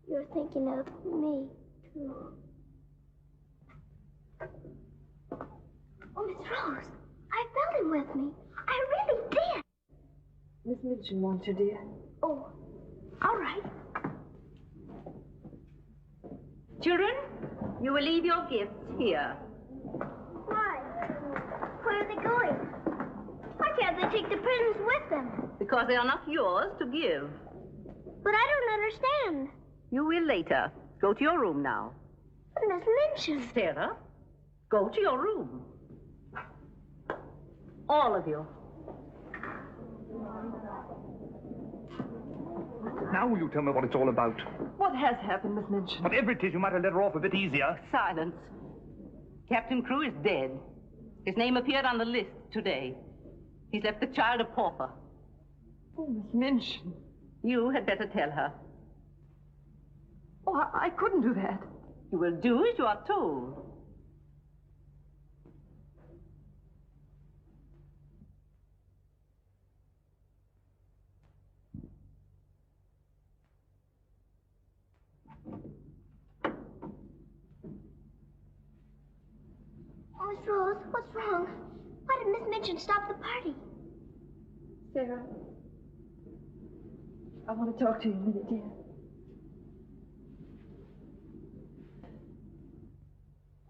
Speaker 1: you're thinking of me, too. Oh, Miss Rose, I felt him with me. I really did.
Speaker 9: Miss Minchin wants you, dear.
Speaker 1: Oh, all right.
Speaker 4: Children, you will leave your gifts here.
Speaker 1: Why? Where are they going? Why can't they take the presents with them?
Speaker 4: Because they are not yours to give.
Speaker 1: But I don't understand.
Speaker 4: You will later. Go to your room now.
Speaker 1: But Miss Minchin.
Speaker 4: Sarah, go to your room. All of you.
Speaker 3: Now will you tell me what it's all about?
Speaker 9: What has happened, Miss Minchin?
Speaker 3: Whatever it is, you might have let her off a bit easier.
Speaker 4: Silence. Captain Crewe is dead. His name appeared on the list today. He's left the child a pauper.
Speaker 9: Oh, Miss Minchin.
Speaker 4: You had better tell her.
Speaker 9: Oh, I couldn't do that.
Speaker 4: You will do as you are told.
Speaker 1: Oh, Miss Rose, what's wrong? Why did Miss Minchin stop the party?
Speaker 9: Sarah, I want to talk to you a minute, dear.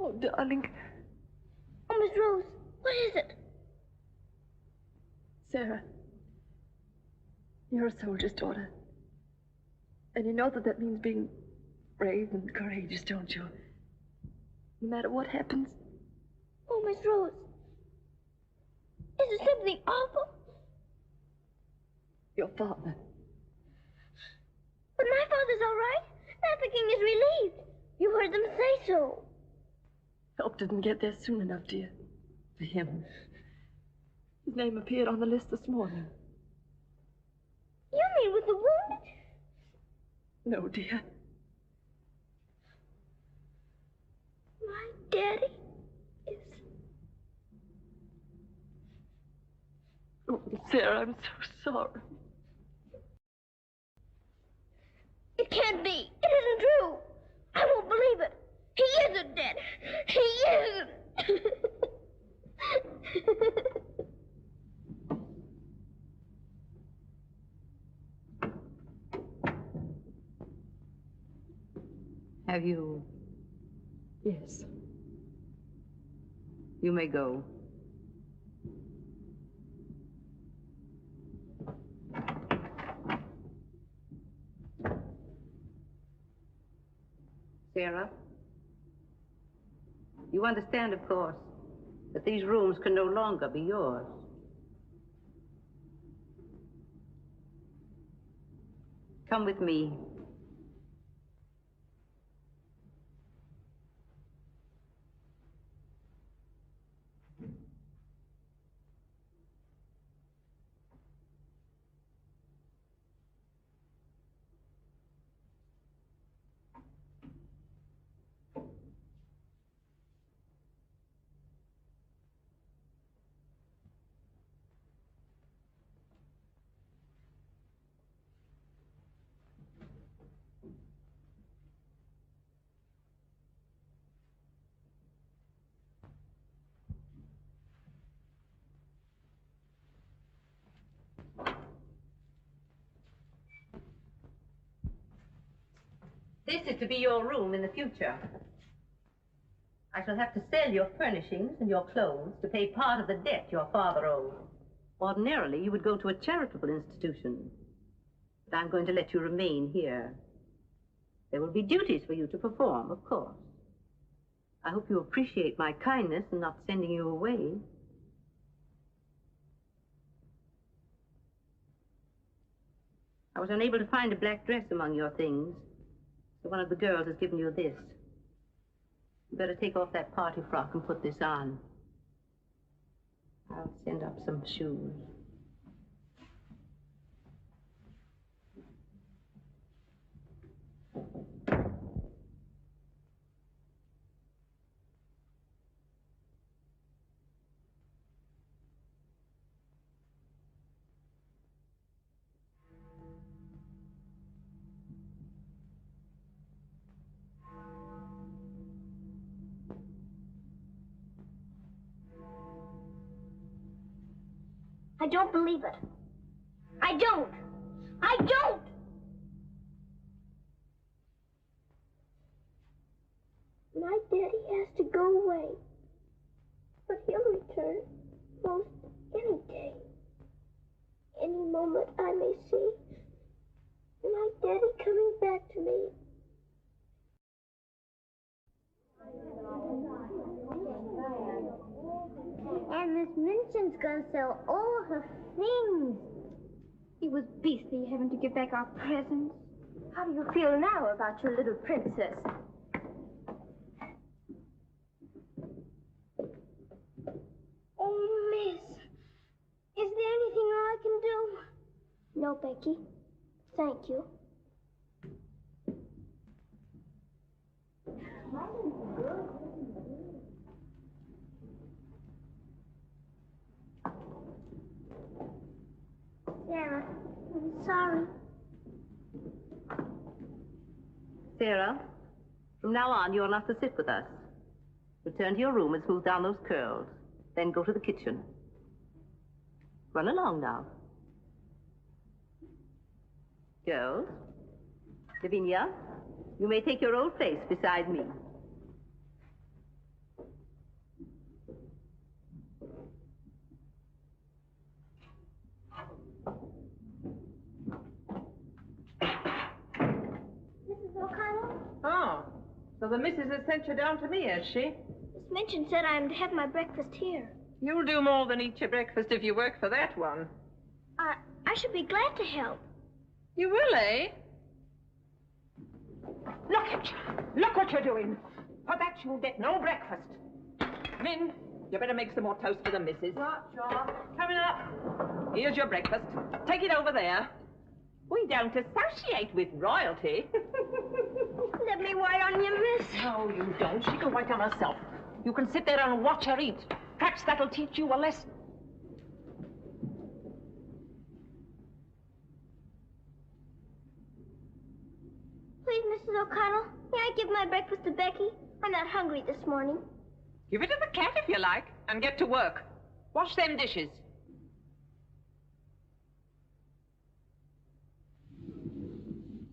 Speaker 9: Oh, darling.
Speaker 1: Oh, Miss Rose, what is it?
Speaker 9: Sarah, you're a soldier's daughter. And you know that that means being brave and courageous, don't you? No matter what happens.
Speaker 5: Oh, Miss Rose. Is it something awful?
Speaker 9: Your father.
Speaker 5: But my father's all right. Master King is relieved. You heard them say so.
Speaker 9: Help didn't get there soon enough, dear. For him. His name appeared on the list this morning.
Speaker 5: You mean with the wound?
Speaker 9: No, dear.
Speaker 5: My daddy is...
Speaker 9: Oh, Sarah, I'm so sorry.
Speaker 5: It can't be. It isn't true. I won't believe it. He isn't dead. He isn't.
Speaker 4: Have you?
Speaker 9: Yes.
Speaker 4: You may go. Sarah, you understand, of course, that these rooms can no longer be yours. Come with me. This is to be your room in the future. I shall have to sell your furnishings and your clothes to pay part of the debt your father owed. Ordinarily, you would go to a charitable institution. But I'm going to let you remain here. There will be duties for you to perform, of course. I hope you appreciate my kindness in not sending you away. I was unable to find a black dress among your things, so one of the girls has given you this. You better take off that party frock and put this on. I'll send up some shoes.
Speaker 5: I don't believe it. I don't. I don't! My daddy has to go away. But he'll return most any day. Any moment I may see my daddy coming back to me. And Miss Minchin's gonna sell all her things.
Speaker 1: It was beastly having to give back our presents. How do you feel now about your little princess?
Speaker 5: Oh, Miss, is there anything I can do? No, Becky. Thank you. Sarah, I'm sorry.
Speaker 4: Sarah, from now on, you're not to sit with us. Return to your room and smooth down those curls. Then go to the kitchen. Run along now. Girls, Lavinia, you may take your old place beside me.
Speaker 12: the missus has sent you down to me, has she?
Speaker 5: Miss Minchin said I am to have my breakfast here.
Speaker 12: You'll do more than eat your breakfast if you work for that one.
Speaker 5: I should be glad to help.
Speaker 12: You will, eh? Look at you. Look what you're doing. For that you'll get no breakfast. Min, you better make some more toast for the missus. Right, John. Coming up. Here's your breakfast. Take it over there. We don't associate with royalty.
Speaker 5: Let me wait on you, miss.
Speaker 12: No, you don't. She can wait on herself. You can sit there and watch her eat. Perhaps that'll teach you a lesson.
Speaker 5: Please, Mrs. O'Connell, may I give my breakfast to Becky? I'm not hungry this morning.
Speaker 12: Give it to the cat if you like, and get to work. Wash them dishes.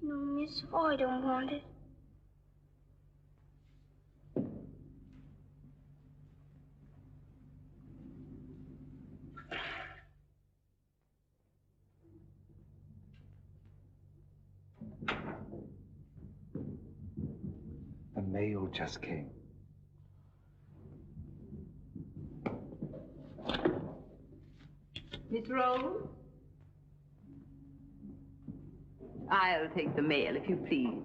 Speaker 5: No, miss, I don't want it.
Speaker 3: The mail just came.
Speaker 4: Miss Rose? I'll take the mail, if you please.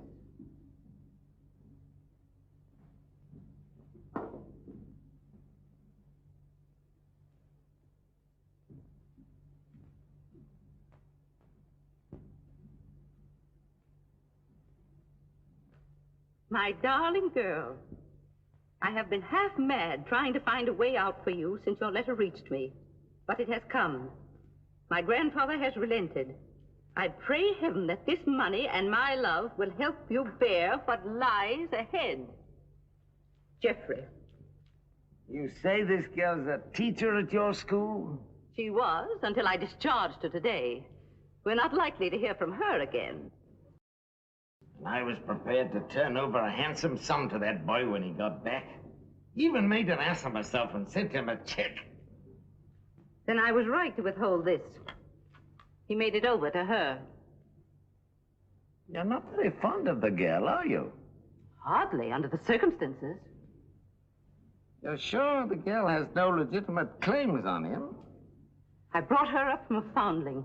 Speaker 4: My darling girl, I have been half mad trying to find a way out for you since your letter reached me. But it has come. My grandfather has relented. I pray heaven that this money and my love will help you bear what lies ahead. Geoffrey.
Speaker 7: You say this girl's a teacher at your school?
Speaker 4: She was, until I discharged her today. We're not likely to hear from her again.
Speaker 7: I was prepared to turn over a handsome sum to that boy when he got back. Even made an ass of myself and sent him a check.
Speaker 4: Then I was right to withhold this. He made it over to her.
Speaker 7: You're not very fond of the girl, are you?
Speaker 4: Hardly, under the circumstances.
Speaker 7: You're sure the girl has no legitimate claims on him?
Speaker 4: I brought her up from a foundling.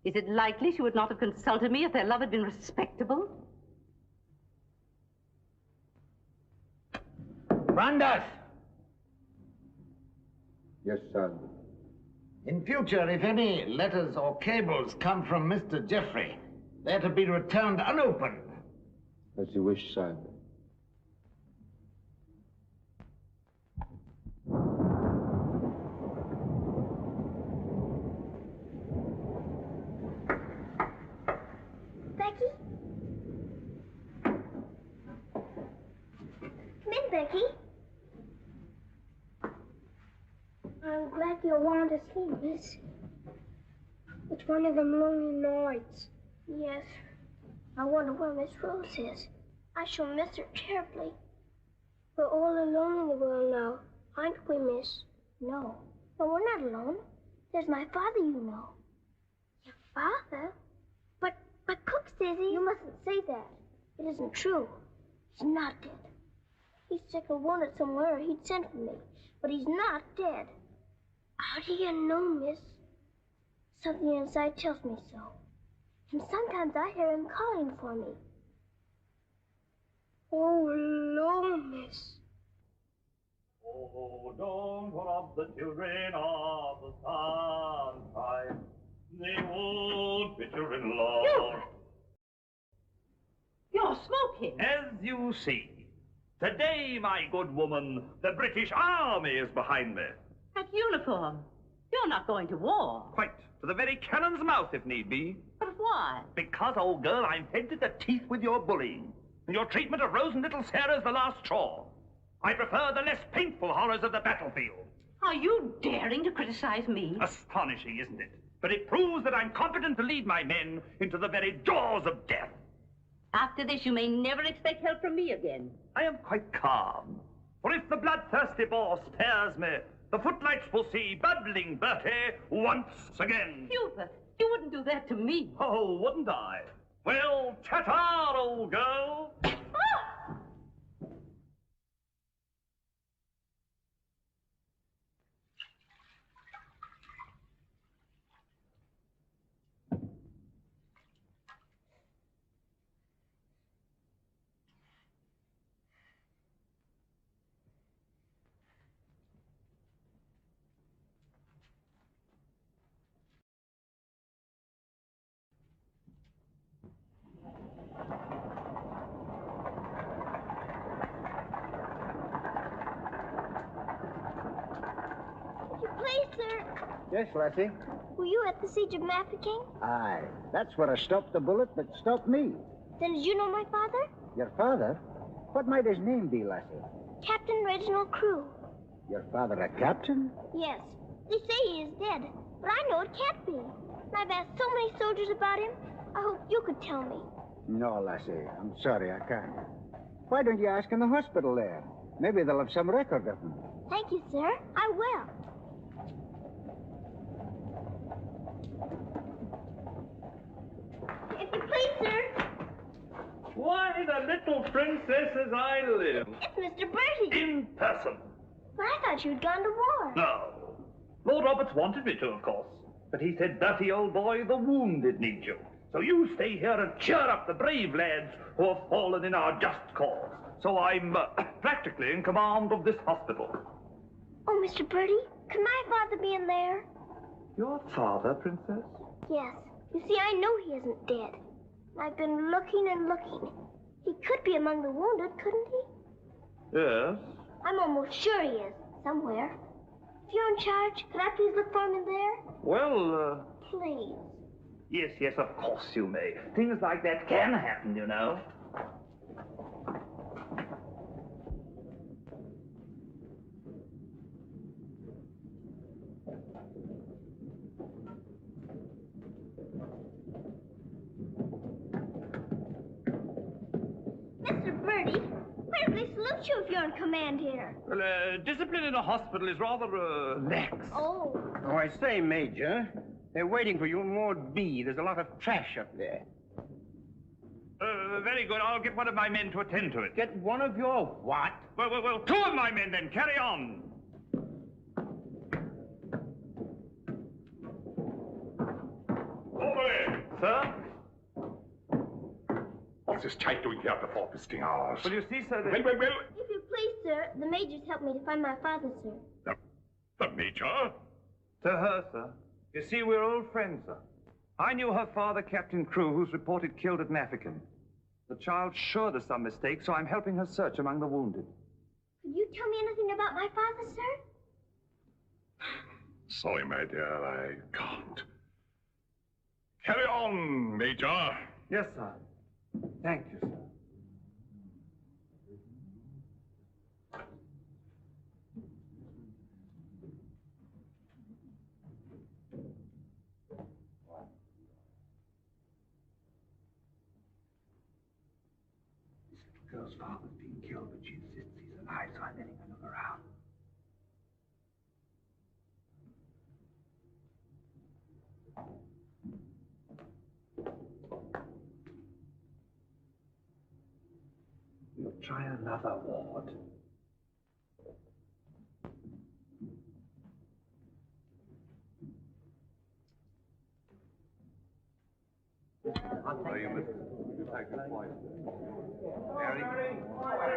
Speaker 4: Is it likely she would not have consulted me if their love had been respectable?
Speaker 7: Brandas!
Speaker 6: Yes, son.
Speaker 7: In future, if any letters or cables come from Mr. Geoffrey, they're to be returned unopened.
Speaker 6: As you wish, son.
Speaker 5: Becky? Come in, Becky. I'm glad you'll want to sleep, miss. It's one of them lonely nights. Yes. I wonder where Miss Rose is. I shall miss her terribly. We're all alone in the world now, aren't we, miss? No. No, we're not alone. There's my father, you know. Your father? But Cook says he... You mustn't say that. It isn't true. He's not dead. He's sick or wounded somewhere, or he'd send for me. But he's not dead. How do you know, miss? Something inside tells me so. And sometimes I hear him calling for me. Oh, Lord, miss.
Speaker 2: Oh, don't rob the children of the sunshine. They won't fit you in love.
Speaker 12: You're smoking.
Speaker 2: As you see, today, my good woman, the British Army is behind me.
Speaker 4: That uniform. You're not going to war.
Speaker 2: Quite. To the very cannon's mouth, if need be.
Speaker 4: But why?
Speaker 2: Because, old girl, I'm fed to the teeth with your bullying. And your treatment of Rose and little Sarah's the last straw. I prefer the less painful horrors of the battlefield.
Speaker 4: Are you daring to criticize me?
Speaker 2: Astonishing, isn't it? But it proves that I'm competent to lead my men into the very jaws of death.
Speaker 4: After this, you may never expect help from me again.
Speaker 2: I am quite calm. For if the bloodthirsty boar stares me, the footlights will see bubbling Bertie once again.
Speaker 4: Hubert, you wouldn't do that to me.
Speaker 2: Oh, wouldn't I? Well, ta-ta, old girl.
Speaker 1: please, sir.
Speaker 11: Yes, Lassie?
Speaker 1: Were you at the siege of Mafeking?
Speaker 11: Aye. That's where I stopped the bullet that stopped me.
Speaker 1: Then did you know my father?
Speaker 11: Your father? What might his name be, Lassie?
Speaker 1: Captain Reginald Crewe.
Speaker 11: Your father a captain?
Speaker 1: Yes. They say he is dead, but I know it can't be. And I've asked so many soldiers about him. I hope you could tell me.
Speaker 11: No, Lassie. I'm sorry, I can't. Why don't you ask in the hospital there? Maybe they'll have some record of him.
Speaker 1: Thank you, sir. I will. If you please, sir.
Speaker 2: Why, the little princess as I live.
Speaker 1: It's Mr. Bertie.
Speaker 2: In person.
Speaker 1: But I thought you'd gone to war.
Speaker 2: No. Lord Roberts wanted me to, of course. But he said, Bertie, old boy, the wounded need you. So you stay here and cheer up the brave lads who have fallen in our just cause. So I'm practically in command of this hospital.
Speaker 1: Oh, Mr. Bertie, could my father be in there?
Speaker 2: Your father, Princess?
Speaker 1: Yes. You see, I know he isn't dead. I've been looking and looking. He could be among the wounded, couldn't he?
Speaker 2: Yes.
Speaker 1: I'm almost sure he is, somewhere. If you're in charge, could I please look for him in there?
Speaker 2: Well,
Speaker 1: Please.
Speaker 2: Yes, of course you may. Things like that can happen, you know.
Speaker 1: Mr. Bertie, where do they salute you if you're in command here?
Speaker 2: Well, discipline in a hospital is rather, lax.
Speaker 1: Oh.
Speaker 3: Oh, I say, Major, they're waiting for you in Ward B. There's a lot of trash up there.
Speaker 2: Very good. I'll get one of my men to attend to it.
Speaker 3: Get one of your what?
Speaker 2: Well, two of my men then. Carry on.
Speaker 13: Over!
Speaker 2: Sir?
Speaker 13: What's this chap doing here before visiting hours?
Speaker 2: Well, you see, sir,
Speaker 13: Well.
Speaker 1: If you please, sir, the major's helped me to find my father, sir.
Speaker 13: The Major?
Speaker 2: To her, sir. You see, we're old friends, sir. I knew her father, Captain Crewe, who's reported killed at Mafeking. The child's sure there's some mistake, so I'm helping her search among the wounded.
Speaker 1: Could you tell me anything about my father, sir?
Speaker 13: Sorry, my dear, I can't. Carry on, Major.
Speaker 2: Yes, sir. Thank you, sir.
Speaker 3: The girl's father's being killed, but she insists he's alive, so I'm letting her look around. We'll try another ward.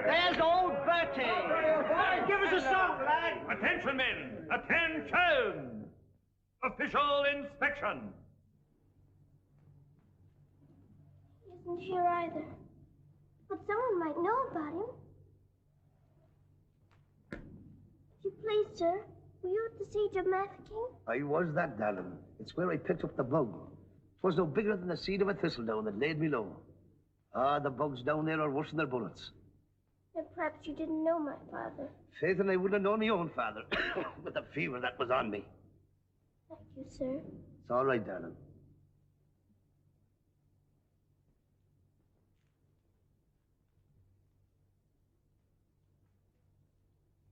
Speaker 8: There's old Bertie. Give us a song, lad.
Speaker 2: Attention, men! Attention! Official inspection!
Speaker 1: He isn't here either. But someone might know about him. If you please, sir, were you at the siege of Mafeking?
Speaker 8: I was that, darling. It's where I picked up the bug. 'Twas no bigger than the seed of a thistledown that laid me low. Ah, the bugs down there are worse than their bullets.
Speaker 1: Then perhaps you didn't know my father.
Speaker 8: Faith, and I wouldn't have known my own father with the fever that was on me.
Speaker 1: Thank you, sir.
Speaker 8: It's all right, darling.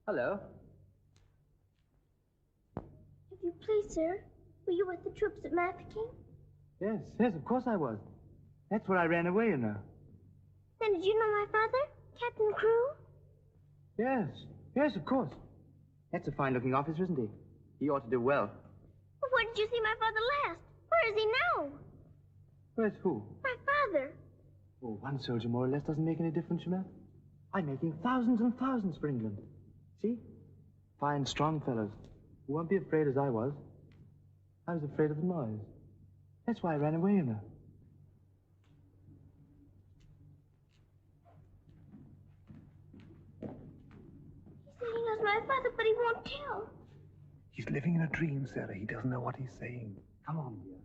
Speaker 8: Hello.
Speaker 1: If you please, sir, were you with the troops at Mafeking?
Speaker 3: Yes, of course I was. That's where I ran away, you know.
Speaker 1: Then did you know my father, Captain Crewe?
Speaker 3: Yes, of course. That's a fine-looking officer, isn't he? He ought to do well.
Speaker 1: Well, where did you see my father last? Where is he now?
Speaker 3: Where's who?
Speaker 1: My father.
Speaker 3: Oh, one soldier more or less doesn't make any difference, you know. I'm making thousands and thousands for England. See? Fine, strong fellows who won't be afraid as I was. I was afraid of the noise. That's why I ran away, you know.
Speaker 1: He said he knows my father, but he won't tell.
Speaker 3: He's living in a dream, Sarah. He doesn't know what he's saying. Come on, dear.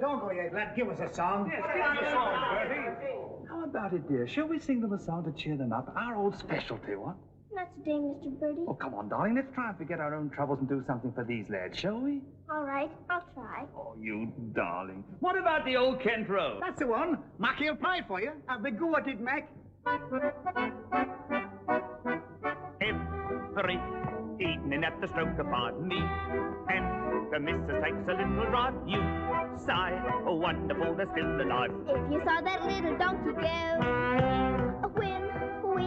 Speaker 14: Don't go yet, lad. Give us a song.
Speaker 3: Yes, give us a song, Bertie. How about it, dear? Shall we sing them a song to cheer them up? Our old specialty, what?
Speaker 5: Not today, Mr. Birdie.
Speaker 3: Oh, come on, darling. Let's try and forget our own troubles and do something for these lads, shall we?
Speaker 5: All right, I'll try.
Speaker 3: Oh, you darling.
Speaker 14: What about the old Kent Road? That's the one. Mackie'll play for you. Have a go at it, Mac.
Speaker 15: Every evening at the stroke upon me, and the missus takes a little drive. You sigh, oh wonderful, they're still alive.
Speaker 5: If you saw that little donkey go, when we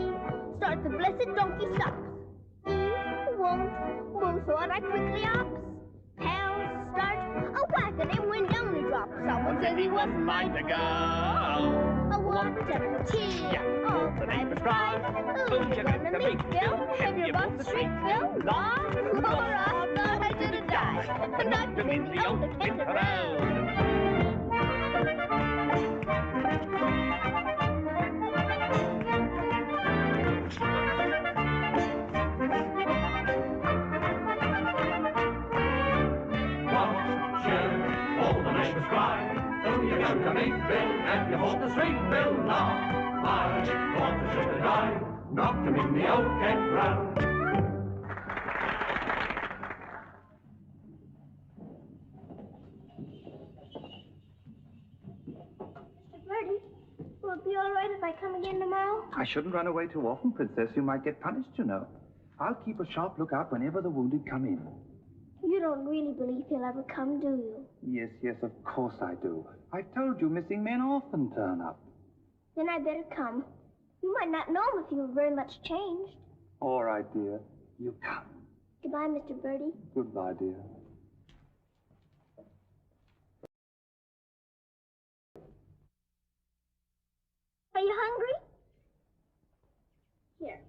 Speaker 5: start the blessed donkey stops, he won't move, so I quickly ops. Pals start a whacking and when down he drops. Someone says he wasn't mine to go. What a tea, all the night prescribed. Who's you gonna meet, Bill? Have your bought the street, Bill? Law, I thought I should have died. Conduct him in the old Kent Road.
Speaker 16: To meet Bill, and you hold the street, Bill, now. I thought I should have died, knocked him in the old Kent Round.
Speaker 5: Mr. Birdie, will it be all right if I come again tomorrow?
Speaker 3: I shouldn't run away too often, Princess. You might get punished, you know. I'll keep a sharp lookout whenever the wounded come in.
Speaker 5: You don't really believe he'll ever come, do you?
Speaker 3: Yes, yes, of course I do. I told you missing men often turn up.
Speaker 5: Then I better come. You might not know him if he were very much changed.
Speaker 3: All right, dear. You come.
Speaker 5: Goodbye, Mr. Birdie.
Speaker 3: Goodbye, dear.
Speaker 5: Are you hungry? Here.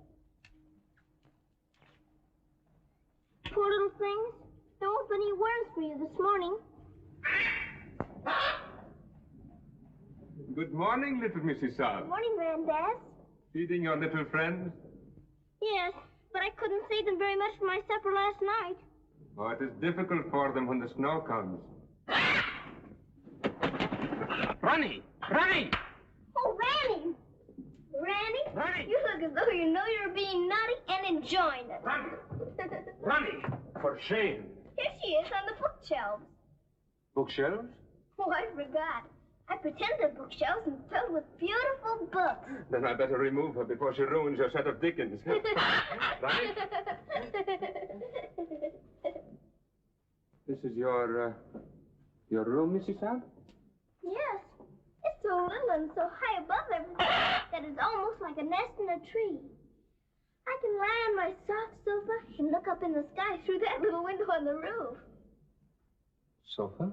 Speaker 5: Poor little things. There won't be any worms for you this morning.
Speaker 6: Good morning, little Mrs. Saab.
Speaker 5: Good morning, Granddad.
Speaker 6: Feeding your little friends?
Speaker 5: Yes, but I couldn't save them very much for my supper last night.
Speaker 6: Oh, it is difficult for them when the snow comes.
Speaker 15: Ronnie! Ronnie!
Speaker 5: Oh, Ranny! Ranny?
Speaker 15: Ranny!
Speaker 5: You look as though you know you're being naughty and enjoying it.
Speaker 15: Ronnie! For shame.
Speaker 5: Here she is on the bookshelves.
Speaker 6: Bookshelves?
Speaker 5: Oh, I forgot. I pretend they're bookshelves and filled with beautiful books.
Speaker 6: Then I better remove her before she ruins your set of Dickens. Ronnie? This is your room, Mrs. Saab?
Speaker 5: Yes. It's so little and so high above everything that it's almost like a nest in a tree. I can lie on my soft sofa and look up in the sky through that little window on the roof.
Speaker 6: Sofa?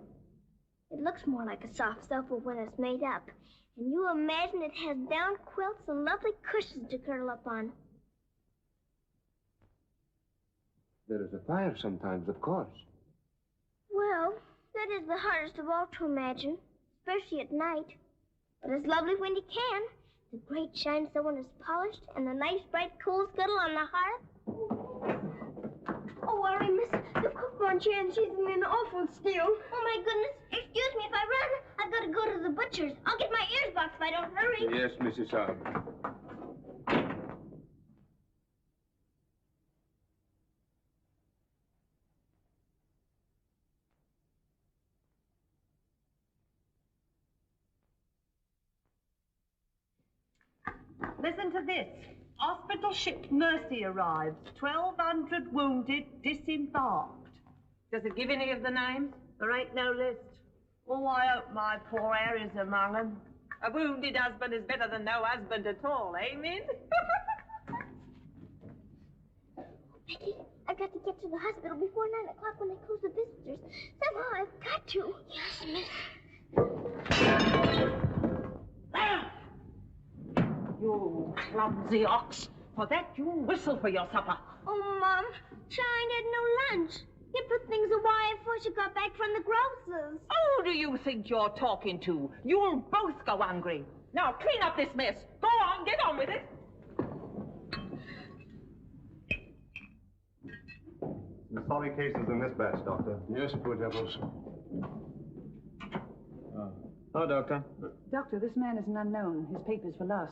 Speaker 5: It looks more like a soft sofa when it's made up. And you imagine it has down quilts and lovely cushions to curl up on.
Speaker 6: There is a fire sometimes, of course.
Speaker 5: Well, that is the hardest of all to imagine, especially at night. But it's lovely when you can. The grate shines so when it's polished, and the nice bright coal scuttle on the hearth. Oh, I missed the cook on chair, and she's in an awful stew. Oh, my goodness. Excuse me if I run. I've got to go to the butcher's. I'll get my ears boxed if I don't hurry.
Speaker 6: Yes, Mrs. Saab.
Speaker 12: Listen to this. Hospital ship Mercy arrives. 1,200 wounded, disembarked. Does it give any of the names? There ain't no list. Oh, I hope my poor Harry's among them. A wounded husband is better than no husband at all, eh, Min?
Speaker 5: Becky, I've got to get to the hospital before 9 o'clock when they close the visitors. Somehow I've got to. Yes, miss.
Speaker 12: You clumsy ox. For that, you whistle for your supper.
Speaker 5: Oh, Mom, Shine had no lunch. You put things away before she got back from the grocer's.
Speaker 12: Who do you think you're talking to? You'll both go hungry. Now, clean up this mess. Go on, get on with it.
Speaker 11: The sorry cases in this batch, Doctor.
Speaker 6: Yes, poor devils.
Speaker 3: Oh, Doctor.
Speaker 10: Doctor, this man is an unknown. His papers were lost.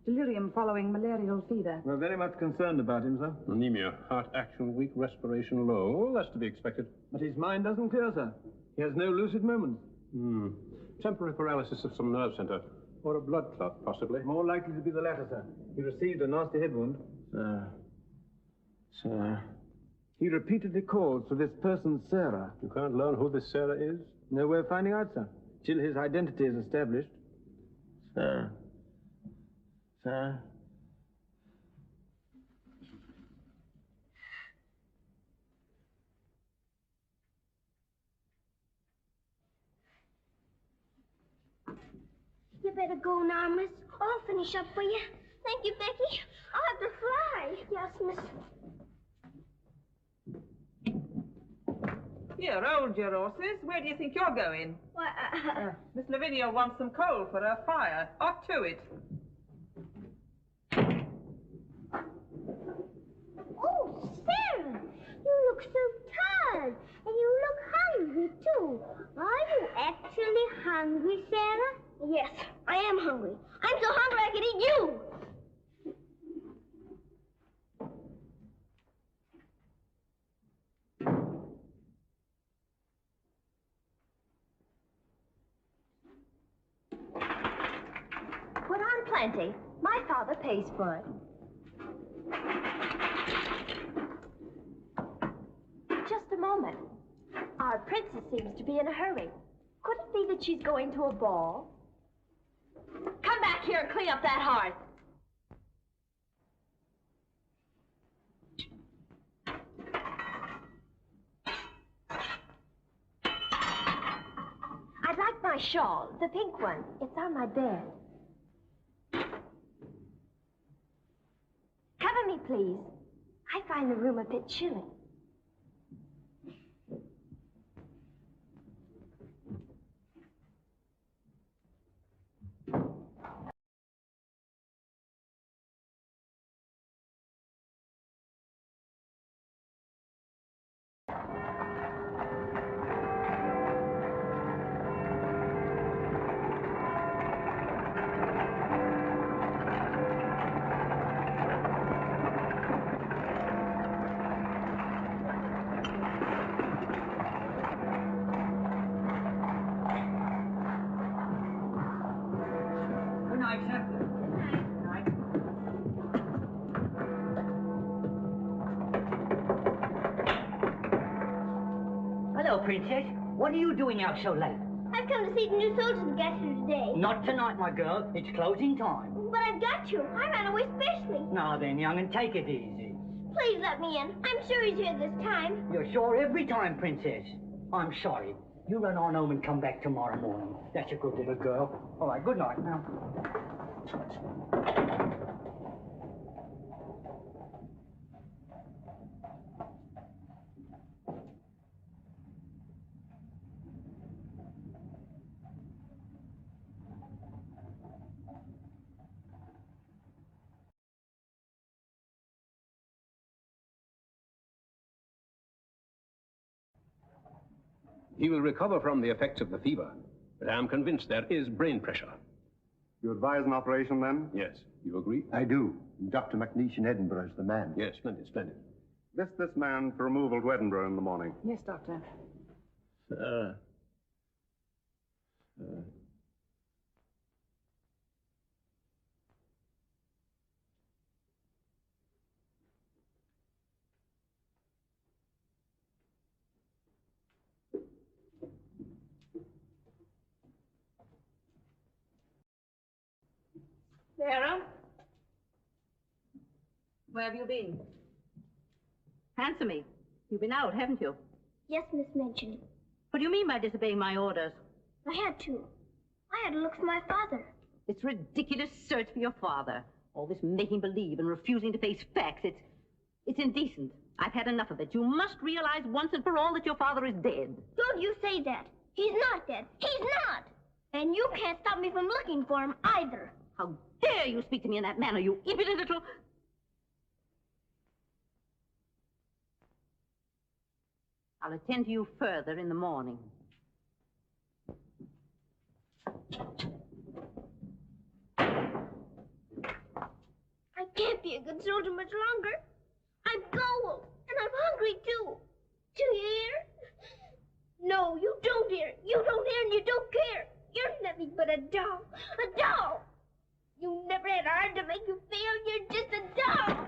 Speaker 10: Delirium following malarial fever.
Speaker 3: We're very much concerned about him, sir.
Speaker 11: Anemia, heart action weak, respiration low. All that's to be expected.
Speaker 3: But his mind doesn't clear, sir. He has no lucid moments.
Speaker 11: Temporary paralysis of some nerve center. Or a blood clot, possibly.
Speaker 3: More likely to be the latter, sir. He received a nasty head wound.
Speaker 11: Sir.
Speaker 3: He repeatedly calls for this person, Sarah.
Speaker 11: You can't learn who this Sarah is?
Speaker 3: No way of finding out, sir. Till his identity is established.
Speaker 11: Sir.
Speaker 1: You better go now, miss. I'll finish up for you. Thank you, Becky. I'll have to fly. Yes, miss.
Speaker 12: Here, hold your horses. Where do you think you're going?
Speaker 1: Why,
Speaker 12: Miss Lavinia wants some coal for her fire. Off to it.
Speaker 1: Oh, Sarah, you look so tired. And you look hungry, too. Are you actually hungry, Sarah? Yes, I am hungry. I'm so hungry I could eat you.
Speaker 4: Put on plenty. My father pays for it. Just a moment. Our princess seems to be in a hurry. Could it be that she's going to a ball? Come back here and clean up that hearth. I'd like my shawl, the pink one. It's on my bed. Cover me, please. I find the room a bit chilly.
Speaker 12: Good night, sir. Good night.
Speaker 17: Hello, Princess. What are you doing out so late?
Speaker 1: I've come to see the new soldiers who got here today.
Speaker 17: Not tonight, my girl. It's closing time.
Speaker 1: But I've got to. I ran away specially.
Speaker 17: Now then, young, and take it easy.
Speaker 1: Please let me in. I'm sure he's here this time.
Speaker 17: You're sure every time, Princess. I'm sorry. You run on home and come back tomorrow morning. That's a good little girl. All right, good night now.
Speaker 6: He will recover from the effects of the fever, but I'm convinced there is brain pressure.
Speaker 11: You advise an operation, then?
Speaker 6: Yes. You agree?
Speaker 8: I do. Dr. McNeish in Edinburgh is the man.
Speaker 6: Yes, splendid, splendid.
Speaker 11: List this man for removal to Edinburgh in the morning.
Speaker 10: Yes, Doctor.
Speaker 4: Sarah? Where have you been? Answer me. You've been out, haven't you?
Speaker 1: Yes, Miss Minchin.
Speaker 4: What do you mean by disobeying my orders?
Speaker 1: I had to. I had to look for my father.
Speaker 4: This ridiculous search for your father. All this making believe and refusing to face facts. It's indecent. I've had enough of it. You must realize once and for all that your father is dead.
Speaker 1: Don't you say that. He's not dead. He's not. And you can't stop me from looking for him either.
Speaker 4: How dare you speak to me in that manner, you impudent little... I'll attend to you further in the morning.
Speaker 5: I can't be a good soldier much longer. I'm cold, and I'm hungry, too. Do you hear? No, you don't hear. You don't hear and you don't care. You're nothing but a doll. A doll! You never had a heart to make you feel. You're just a doll!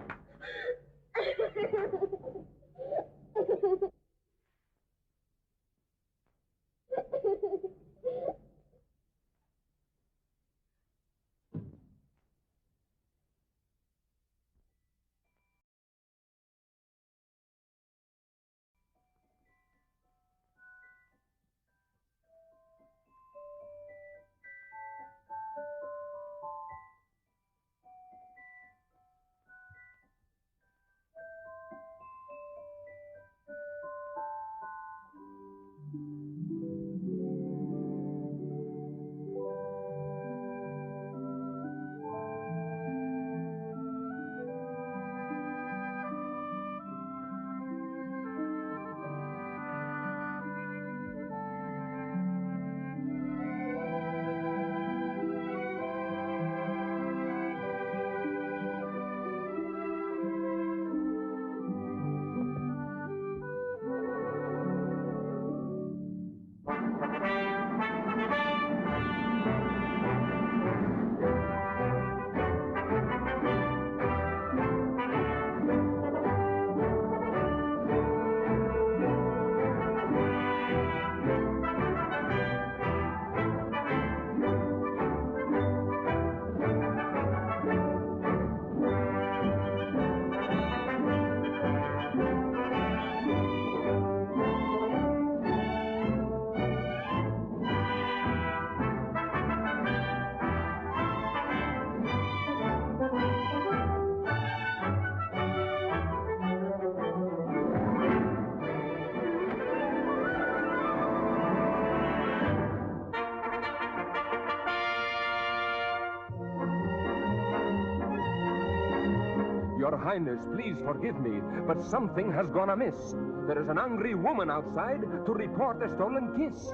Speaker 18: Your Highness, please forgive me, but something has gone amiss. There is an angry woman outside to report a stolen kiss.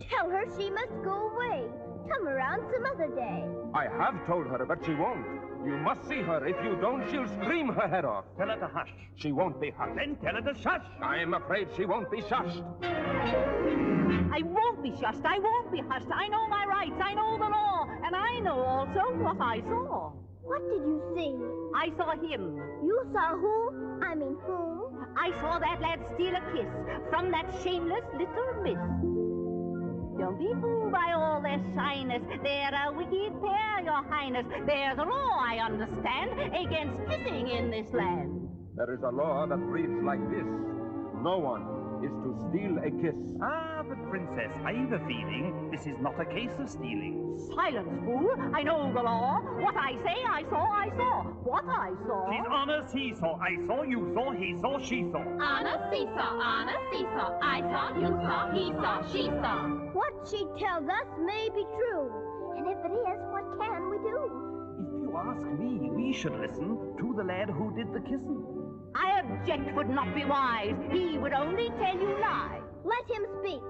Speaker 5: Tell her she must go away. Come around some other day.
Speaker 18: I have told her, but she won't. You must see her. If you don't, she'll scream her head off.
Speaker 15: Tell her to hush.
Speaker 18: She won't be hushed.
Speaker 15: Then tell her to shush.
Speaker 18: I am afraid she won't be shushed.
Speaker 4: I won't be shushed. I won't be hushed. I know my rights. I know the law. And I know also what I saw.
Speaker 5: What did you see?
Speaker 4: I saw him.
Speaker 5: You saw who? I mean who?
Speaker 4: I saw that lad steal a kiss from that shameless little miss. Don't be fooled by all their shyness. They're a wicked pair, your highness. There's a law, I understand, against kissing in this land.
Speaker 18: There is a law that reads like this. No one is to steal a kiss.
Speaker 15: Ah, but Princess, I've a feeling this is not a case of stealing.
Speaker 4: Silence, fool. I know the law. What I say, I saw, I saw. What I saw...
Speaker 15: Please, honor, seesaw. I saw, you saw, he saw, she saw.
Speaker 19: Honor, seesaw, honor, seesaw. I saw, you saw, he saw, she saw.
Speaker 5: What she tells us may be true. And if it is, what can we do?
Speaker 15: If you ask me, we should listen to the lad who did the kissing.
Speaker 4: I object would not be wise. He would only tell you lies.
Speaker 5: Let him speak.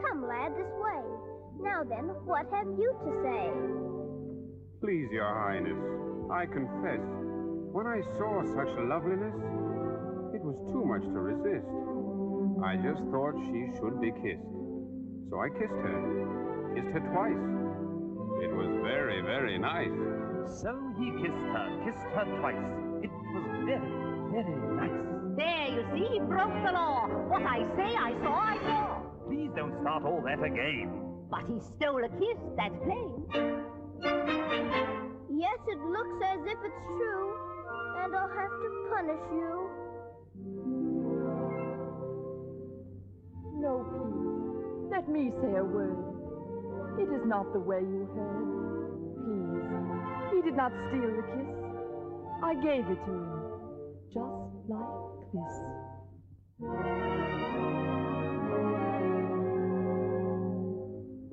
Speaker 5: Come, lad, this way. Now then, what have you to say?
Speaker 6: Please, your highness, I confess, when I saw such loveliness, it was too much to resist. I just thought she should be kissed. So I kissed her twice. It was very, very nice.
Speaker 15: So he kissed her twice. It was very, very nice.
Speaker 4: There, you see, he broke the law. What I say, I saw, I saw.
Speaker 15: Please don't start all that again.
Speaker 4: But he stole a kiss, that's plain.
Speaker 5: Yes, it looks as if it's true, and I'll have to punish you.
Speaker 9: No, please. Let me say a word. It is not the way you heard. Please. He did not steal the kiss. I gave it to him. Just like this.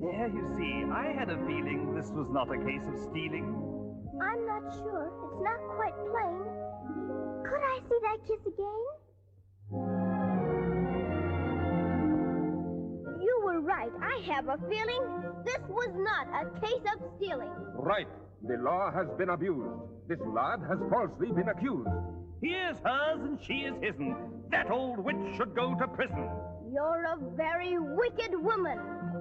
Speaker 15: There, you see, I had a feeling this was not a case of stealing.
Speaker 5: I'm not sure. It's not quite plain. Could I see that kiss again? right. I have a feeling this was not a case of stealing.
Speaker 18: Right. The law has been abused. This lad has falsely been accused.
Speaker 15: He is hers and she is his'n. That old witch should go to prison.
Speaker 5: You're a very wicked woman.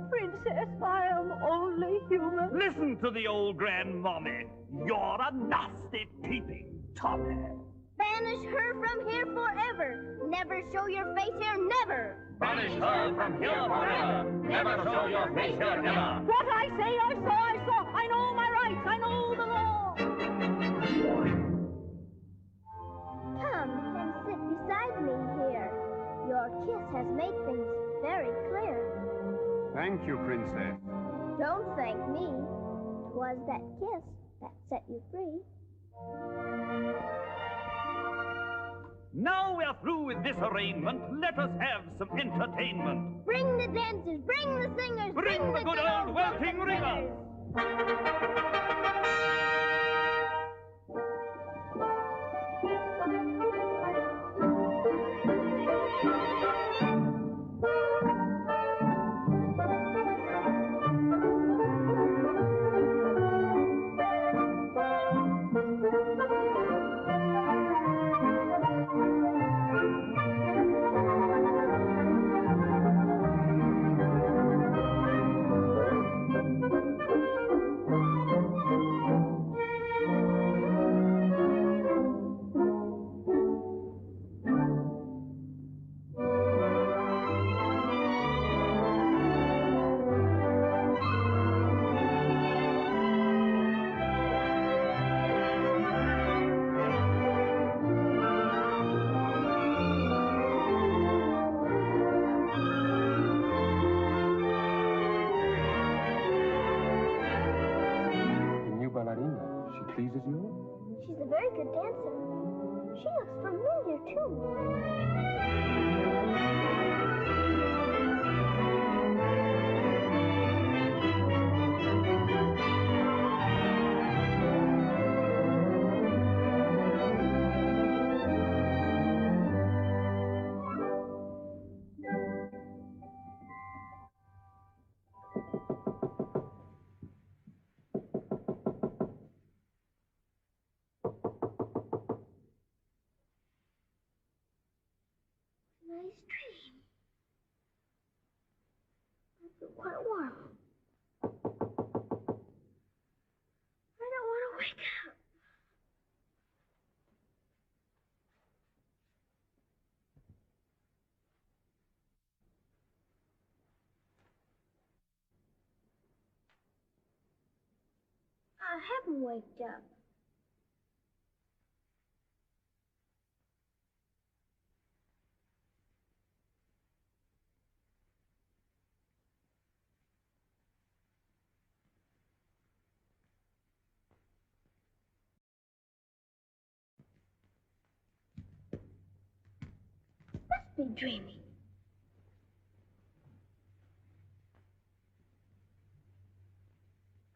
Speaker 9: Princess, I am only human.
Speaker 15: Listen to the old grandmommy. You're a nasty, peeping Tommy.
Speaker 5: Banish her from here forever. Never show your face here, never.
Speaker 15: Banish her from here forever. Never show your face here, never.
Speaker 9: What I say, I saw. I know my rights. I know the law.
Speaker 5: Come and sit beside me here. Your kiss has made things very clear.
Speaker 6: Thank you, Princess.
Speaker 5: Don't thank me. 'Twas that kiss that set you free.
Speaker 15: Now we're through with this arraignment. Let us have some entertainment.
Speaker 5: Bring the dancers, bring the singers,
Speaker 15: Bring the good old welting ringer.
Speaker 18: She pleases you?
Speaker 5: She's a very good dancer. She looks familiar, too. Nice dream. I feel quite warm. I don't want to wake up. I haven't waked up. Must be dreaming.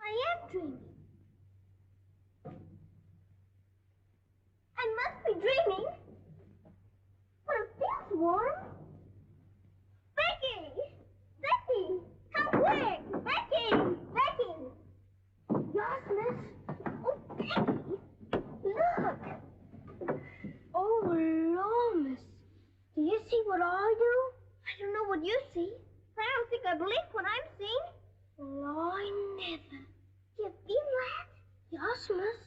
Speaker 5: I am dreaming. I must be dreaming. But it feels warm. Becky! Becky! Come quick! Becky! Becky! Yes, miss? Oh, Becky! Look! Oh, Lord, miss. Do you see what I do? I don't know what you see. I don't think I believe what I'm seeing. Well, I never. Do you feel that? Yes, miss.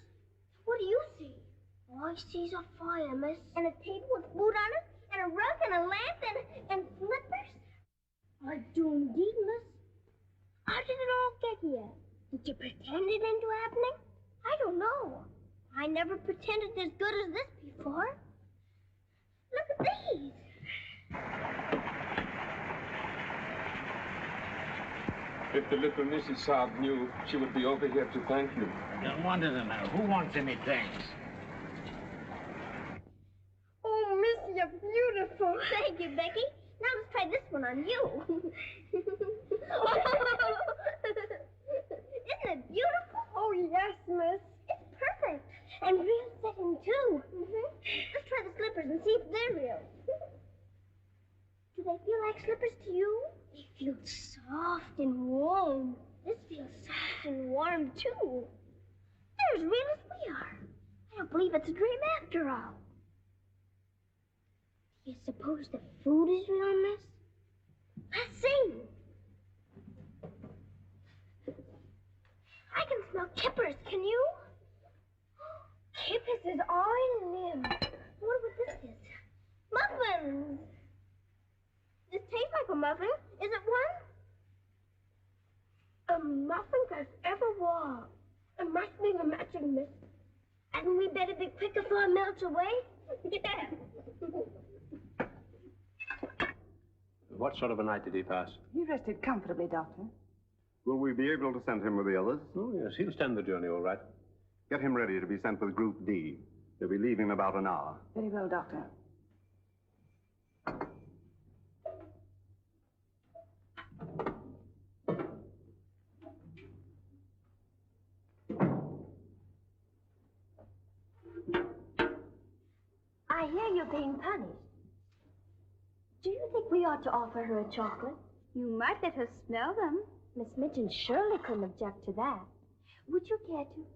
Speaker 5: What do you see? I sees a fire, miss. And a table with food on it, and a rug, and a lamp, and slippers. I do indeed, miss. How did it all get here? Did you pretend it into happening? I don't know. I never pretended as good as this before. Look at these.
Speaker 6: If the little Mrs. Saab knew, she would be over here to thank you.
Speaker 7: Don't wanted to know. Who wants any thanks?
Speaker 5: Oh, miss, you're beautiful. Thank you, Becky. Now let's try this one on you. Isn't it beautiful? Oh, yes, miss. It's perfect. And real fitting, too. Let's try the slippers and see if they're real. Do they feel like slippers to you? They feels soft and warm. This feels soft and warm, too. They're as real as we are. I don't believe it's a dream after all. Do you suppose the food is real, miss? Let's see. I can smell kippers, can you? Kippers is all in them. What about this is? Muffins! This tastes like a muffin. Is it one? A muffin as ever was. It must be the magic mist. Hadn't we better be quick before it melts away?
Speaker 11: What sort of a night did he pass?
Speaker 10: He rested comfortably, Doctor.
Speaker 11: Will we be able to send him with the others? Oh, yes, he'll stand the journey all right. Get him ready to be sent with Group D. They'll be leaving in about an hour.
Speaker 10: Very well, Doctor.
Speaker 5: I hear you're being punished. Do you think we ought to offer her a chocolate? You might let her smell them. Miss Minchin surely couldn't object to that. Would you care to?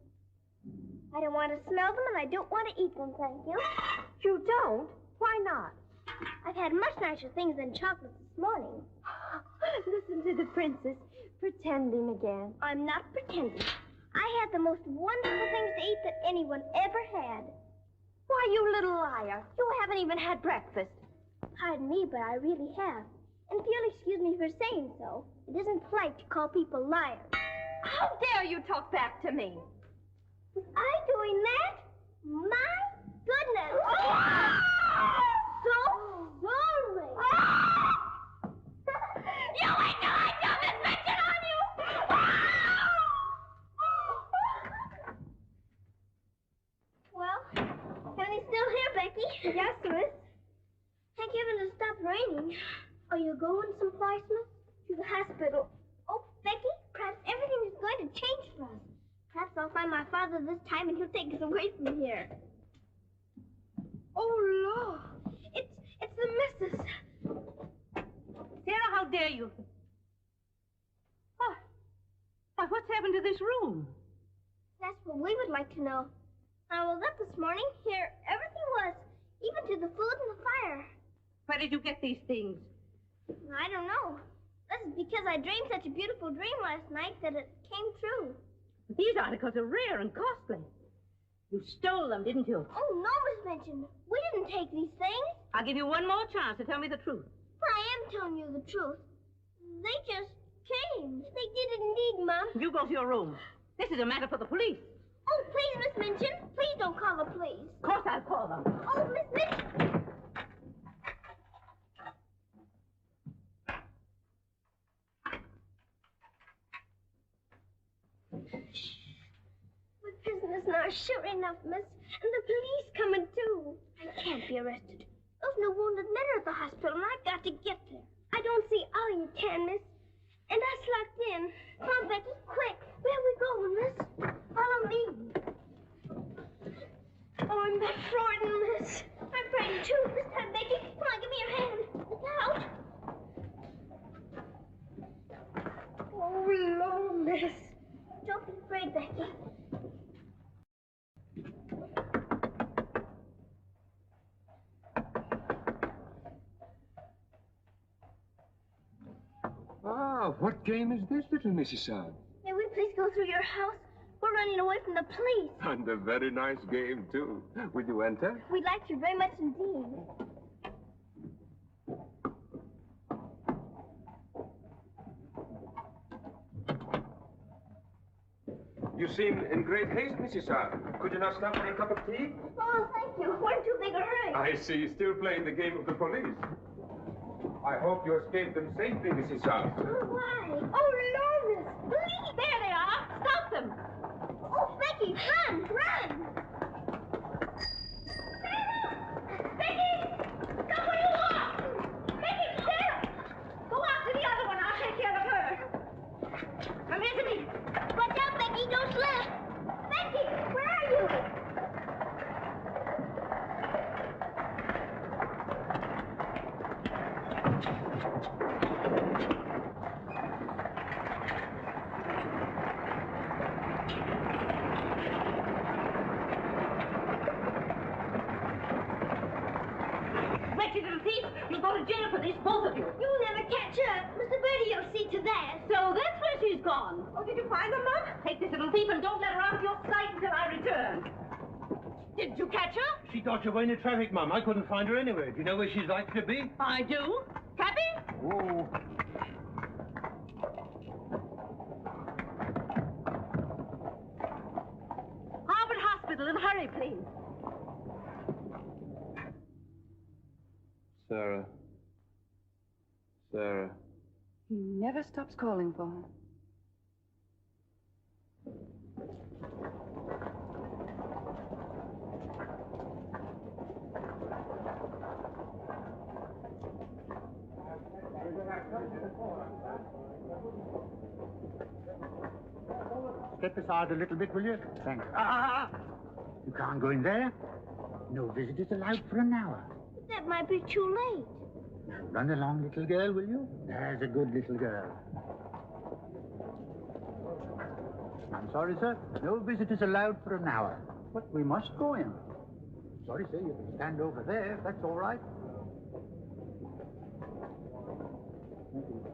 Speaker 5: I don't want to smell them and I don't want to eat them, thank you. You don't? Why not? I've had much nicer things than chocolates this morning. Listen to the princess, pretending again. I'm not pretending. I had the most wonderful things to eat that anyone ever had. Why, you little liar. You haven't even had breakfast. Pardon me, but I really have. And if you'll excuse me for saying so, it isn't polite to call people liars. How dare you talk back to me? Was I doing that? My goodness. So sorry. You wait till I tell this mention on you. Well, everything's still here, Becky. Yes, miss. Thank heaven it stopped raining. Are you going someplace, miss? To the hospital. Oh, Becky, perhaps everything is going to change for us. Perhaps I'll find my father this time and he'll take us away from here. Oh, Lord. It's the missus.
Speaker 4: Sarah, how dare you? Oh, why, what's happened to this room?
Speaker 5: That's what we would like to know. I was up this morning. Here, everything was, even to the food and the fire.
Speaker 4: Where did you get these things?
Speaker 5: I don't know. This is because I dreamed such a beautiful dream last night that it came true.
Speaker 4: These articles are rare and costly. You stole them, didn't you?
Speaker 5: Oh, no, Miss Minchin. We didn't take these things.
Speaker 4: I'll give you one more chance to tell me the truth.
Speaker 5: But I am telling you the truth. They just came. They did indeed, Mom.
Speaker 4: You go to your room. This is a matter for the police.
Speaker 5: Oh, please, Miss Minchin. Please don't call the police.
Speaker 4: Of course I'll call them.
Speaker 5: Oh, Miss Minchin. We're prisoners now, sure enough, miss. And the police coming, too. I can't be arrested. There's no wounded men at the hospital, and I've got to get there. I don't see how you can, miss. And that's locked in. Come on, Becky, quick. Where are we going, miss? Follow me. Oh, I'm that frightened, miss. I'm frightened, too. This time, Becky. Come on, give me your hand. Look out. Oh, Lord, miss. Don't be afraid, Becky.
Speaker 18: Ah, what game is this, little Mrs. Sam?
Speaker 5: May we please go through your house? We're running away from the police.
Speaker 18: And a very nice game, too. Will you enter?
Speaker 5: We'd like to very much indeed.
Speaker 6: You seem in great haste, Mrs. Sam. Could you not stop for a cup of tea?
Speaker 5: Oh, thank you. We're in too big a hurry.
Speaker 6: I see. Still playing the game of the police. I hope you escaped them safely, Mrs. Sam.
Speaker 5: Oh, why? Oh, Lord, miss. Please.
Speaker 4: There they are. Stop them.
Speaker 5: Oh, Becky, run, run. Becky! Come where you are! Becky, Sarah! Go after the other one. I'll take care of her. Come here to me. Watch out, Becky. Don't slip. Becky, where are you?
Speaker 4: catch you, little thief. You'll go to jail for this, both of you.
Speaker 1: You'll never catch her. Mr. Birdie will see to that.
Speaker 4: So that's where she's gone. Oh, did you find her, Mom? Take this little thief and don't let her out of your sight until I return. Did you catch her?
Speaker 20: She got away in the traffic, Mum. I couldn't find her anywhere. Do you know where she's likely to be?
Speaker 4: I do. Cappy?
Speaker 20: Oh.
Speaker 4: Harvard Hospital, and hurry, please.
Speaker 3: Sarah. Sarah.
Speaker 10: He never stops calling for her.
Speaker 14: Step aside a little bit, will you? Thanks. You can't go in there. No visitors allowed for an hour.
Speaker 1: That might be too late.
Speaker 14: Now run along, little girl, will you? There's a good little girl. I'm sorry, sir. No visitors allowed for an hour. But we must go in. Sorry, sir. You can stand over there, if that's all right. Thank you.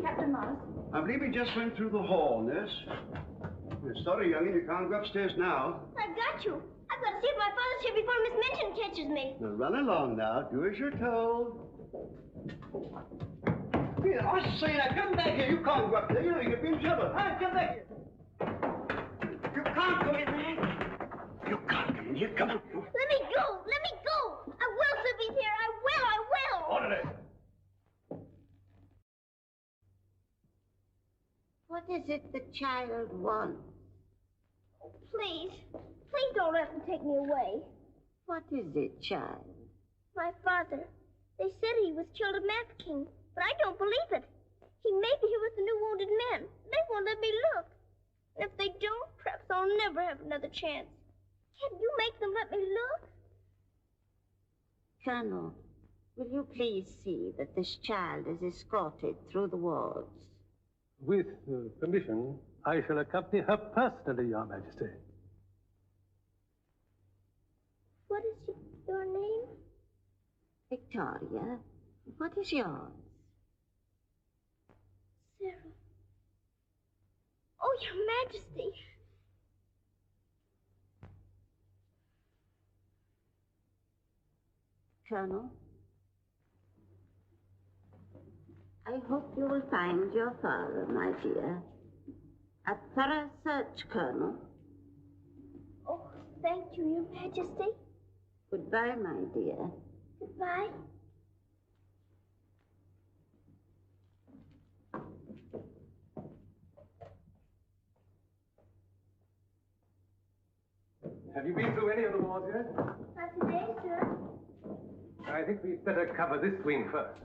Speaker 10: Captain Morris.
Speaker 8: I believe he just went through the hall, nurse. We're sorry, youngin, you can't go upstairs now.
Speaker 1: I've got you. I've got to see if my father's here before Miss Minchin catches me.
Speaker 8: Now run along now. Do as you're told. Here, I say now, come back here. You can't go up there. You know you'll be in trouble. Come back here. You can't go in there. You can't come in here. Come on.
Speaker 1: Let me go. Let me go. I will sleep in here. I will. I will.
Speaker 8: Orderly.
Speaker 5: What is it the child wants?
Speaker 1: Please. Please don't let them take me away.
Speaker 5: What is it, child?
Speaker 1: My father. They said he was killed at Mafeking, but I don't believe it. He may be here with the new wounded men. They won't let me look. And if they don't, perhaps I'll never have another chance. Can't you make them let me look?
Speaker 5: Colonel, will you please see that this child is escorted through the wards?
Speaker 20: With permission, I shall accompany her personally, Your Majesty.
Speaker 1: What is your name?
Speaker 5: Victoria, what is yours?
Speaker 1: Sarah. Oh, Your Majesty.
Speaker 5: Colonel, I hope you will find your father, my dear. A thorough search, Colonel.
Speaker 1: Oh, thank you, Your Majesty.
Speaker 5: Goodbye, my dear.
Speaker 1: Goodbye.
Speaker 20: Have you been through any of the wards yet?
Speaker 1: Not today, sir.
Speaker 20: I think we'd better cover this wing first.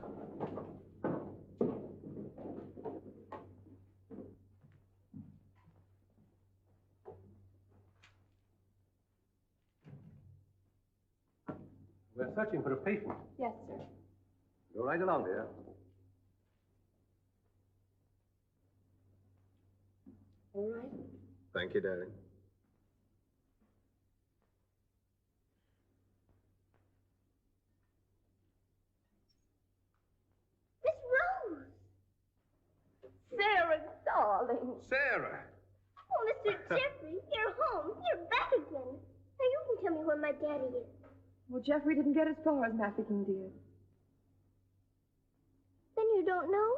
Speaker 20: We're searching for a patient.
Speaker 9: Yes, sir.
Speaker 20: Go right along, dear.
Speaker 9: All right.
Speaker 6: Thank you, darling.
Speaker 1: Miss Rose! Sarah, darling.
Speaker 6: Sarah!
Speaker 1: Oh, Mr. Jeffrey, you're home. You're back again. Now you can tell me where my daddy is.
Speaker 9: Well, Jeffrey didn't get as far as Mafeking, dear.
Speaker 1: Then you don't know?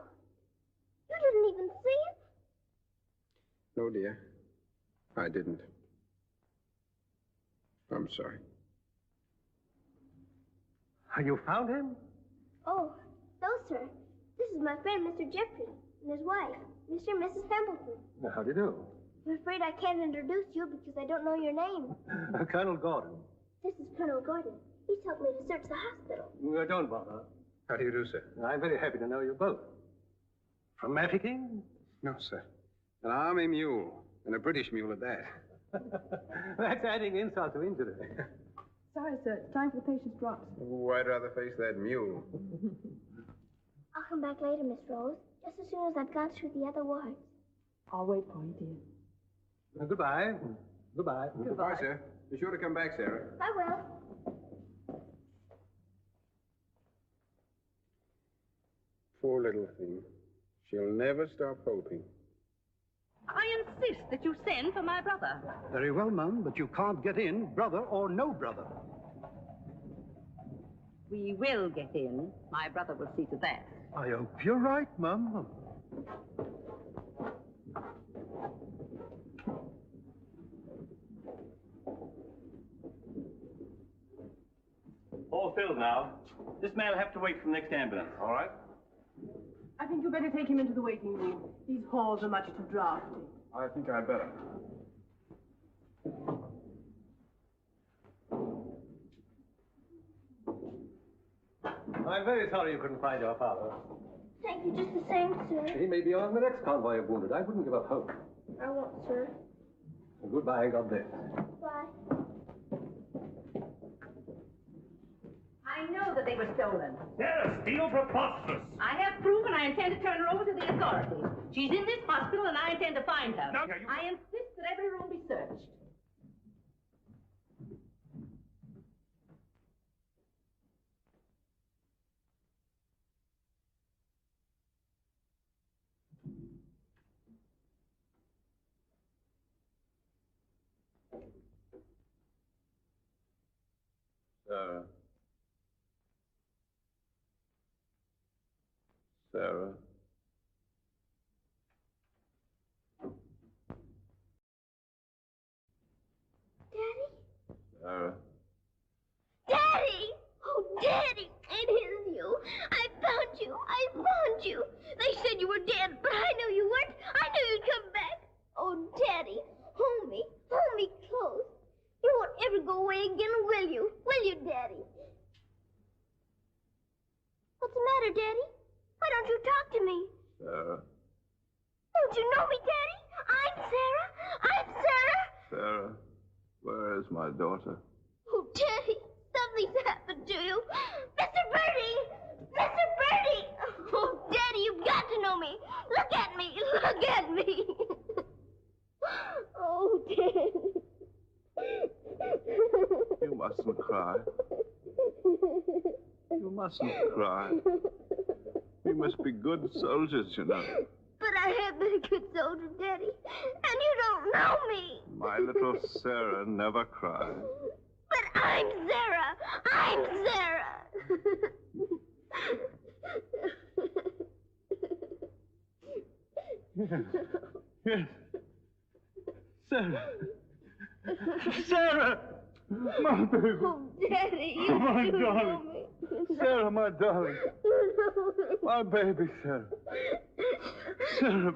Speaker 1: You didn't even see him?
Speaker 6: No, dear. I didn't. I'm sorry.
Speaker 20: You found him?
Speaker 1: Oh, no, sir. This is my friend, Mr. Jeffrey, and his wife, Mr. and Mrs. Templeton.
Speaker 20: How do you do?
Speaker 1: I'm afraid I can't introduce you because I don't know your name.
Speaker 20: Colonel Gordon.
Speaker 1: This is Colonel Gordon. He's helped me to search the hospital.
Speaker 20: Don't bother.
Speaker 6: How do you do, sir?
Speaker 20: I'm very happy to know you both. From Mafeking?
Speaker 6: No, sir. An army mule, and a British mule at that.
Speaker 20: That's adding insult to injury.
Speaker 9: Sorry, sir. It's time for the patient's drops.
Speaker 6: Oh, I'd rather face that mule.
Speaker 1: I'll come back later, Miss Rose, just as soon as I've gone through the other wards.
Speaker 9: I'll wait for you, dear.
Speaker 20: Goodbye. Goodbye.
Speaker 6: Goodbye, sir. Be sure to come back, Sarah.
Speaker 5: I will.
Speaker 6: Poor little thing. She'll never stop hoping.
Speaker 4: I insist that you send for my brother.
Speaker 14: Very well, Mum, but you can't get in, brother or no brother.
Speaker 4: We will get in. My brother will see to that.
Speaker 20: I hope you're right, Mum.
Speaker 2: All filled now. This man will have to wait for the next ambulance. All right?
Speaker 12: I think you better take him into the waiting room. These halls are much too drafty.
Speaker 2: I think I'd better.
Speaker 20: I'm very sorry you couldn't find your father.
Speaker 5: Thank you just the same, sir.
Speaker 20: He may be on the next convoy of wounded. I wouldn't give up hope.
Speaker 5: I won't, sir.
Speaker 20: Goodbye and God bless.
Speaker 5: Bye.
Speaker 4: I know that they were stolen.
Speaker 15: Sarah Steele, preposterous.
Speaker 4: I have proof, and I intend to turn her over to the authorities. She's in this hospital, and I intend to find her.
Speaker 15: No,
Speaker 4: I insist that every room be searched.
Speaker 2: Sarah. Sarah.
Speaker 5: Daddy?
Speaker 2: Sarah.
Speaker 5: Daddy! Oh, Daddy! It is you. I found you. I found you. They said you were dead, but I knew you weren't. I knew you'd come back. Oh, Daddy, hold me. Hold me close. You won't ever go away again, will you? Will you, Daddy? What's the matter, Daddy? Why don't you talk to me?
Speaker 2: Sarah.
Speaker 5: Don't you know me, Daddy? I'm Sarah. I'm Sarah.
Speaker 2: Sarah. Where is my daughter?
Speaker 5: Oh, Daddy, something's happened to you. Mr. Birdie! Mr. Birdie! Oh, Daddy, you've got to know me. Look at me. Look at me. Oh, Daddy.
Speaker 2: You mustn't cry. You mustn't cry. We must be good soldiers, you know.
Speaker 5: But I have been a good soldier, Daddy, and you don't know me.
Speaker 2: My little Sarah never cries.
Speaker 5: But I'm Sarah. I'm Sarah.
Speaker 20: Yes. Yes. Sarah. Sarah! My baby.
Speaker 5: Oh, Daddy, you
Speaker 20: my
Speaker 5: do
Speaker 20: darling.
Speaker 5: know me.
Speaker 20: Sarah, my darling. My baby, Sarah. Sarah.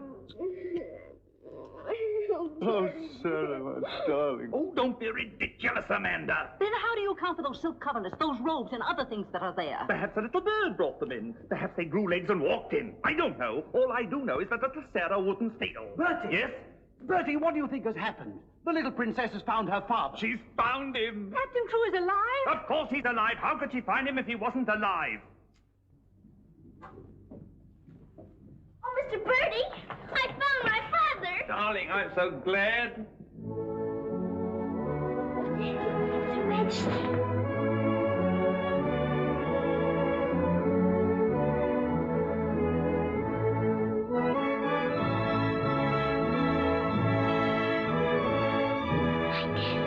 Speaker 20: Oh, Sarah, my darling.
Speaker 15: Oh, don't be ridiculous, Amanda.
Speaker 4: Then how do you account for those silk coverlets, those robes, and other things that are there?
Speaker 15: Perhaps a little bird brought them in. Perhaps they grew legs and walked in. I don't know. All I do know is that little Sarah wouldn't steal.
Speaker 14: Bertie!
Speaker 15: Yes?
Speaker 14: Bertie, what do you think has happened? The little princess has found her father.
Speaker 15: She's found him.
Speaker 4: Captain Crewe is alive?
Speaker 15: Of course he's alive. How could she find him if he wasn't alive?
Speaker 5: Oh, Mr. Birdie, I found my father.
Speaker 2: Darling, I'm so glad.
Speaker 5: His Majesty. I can't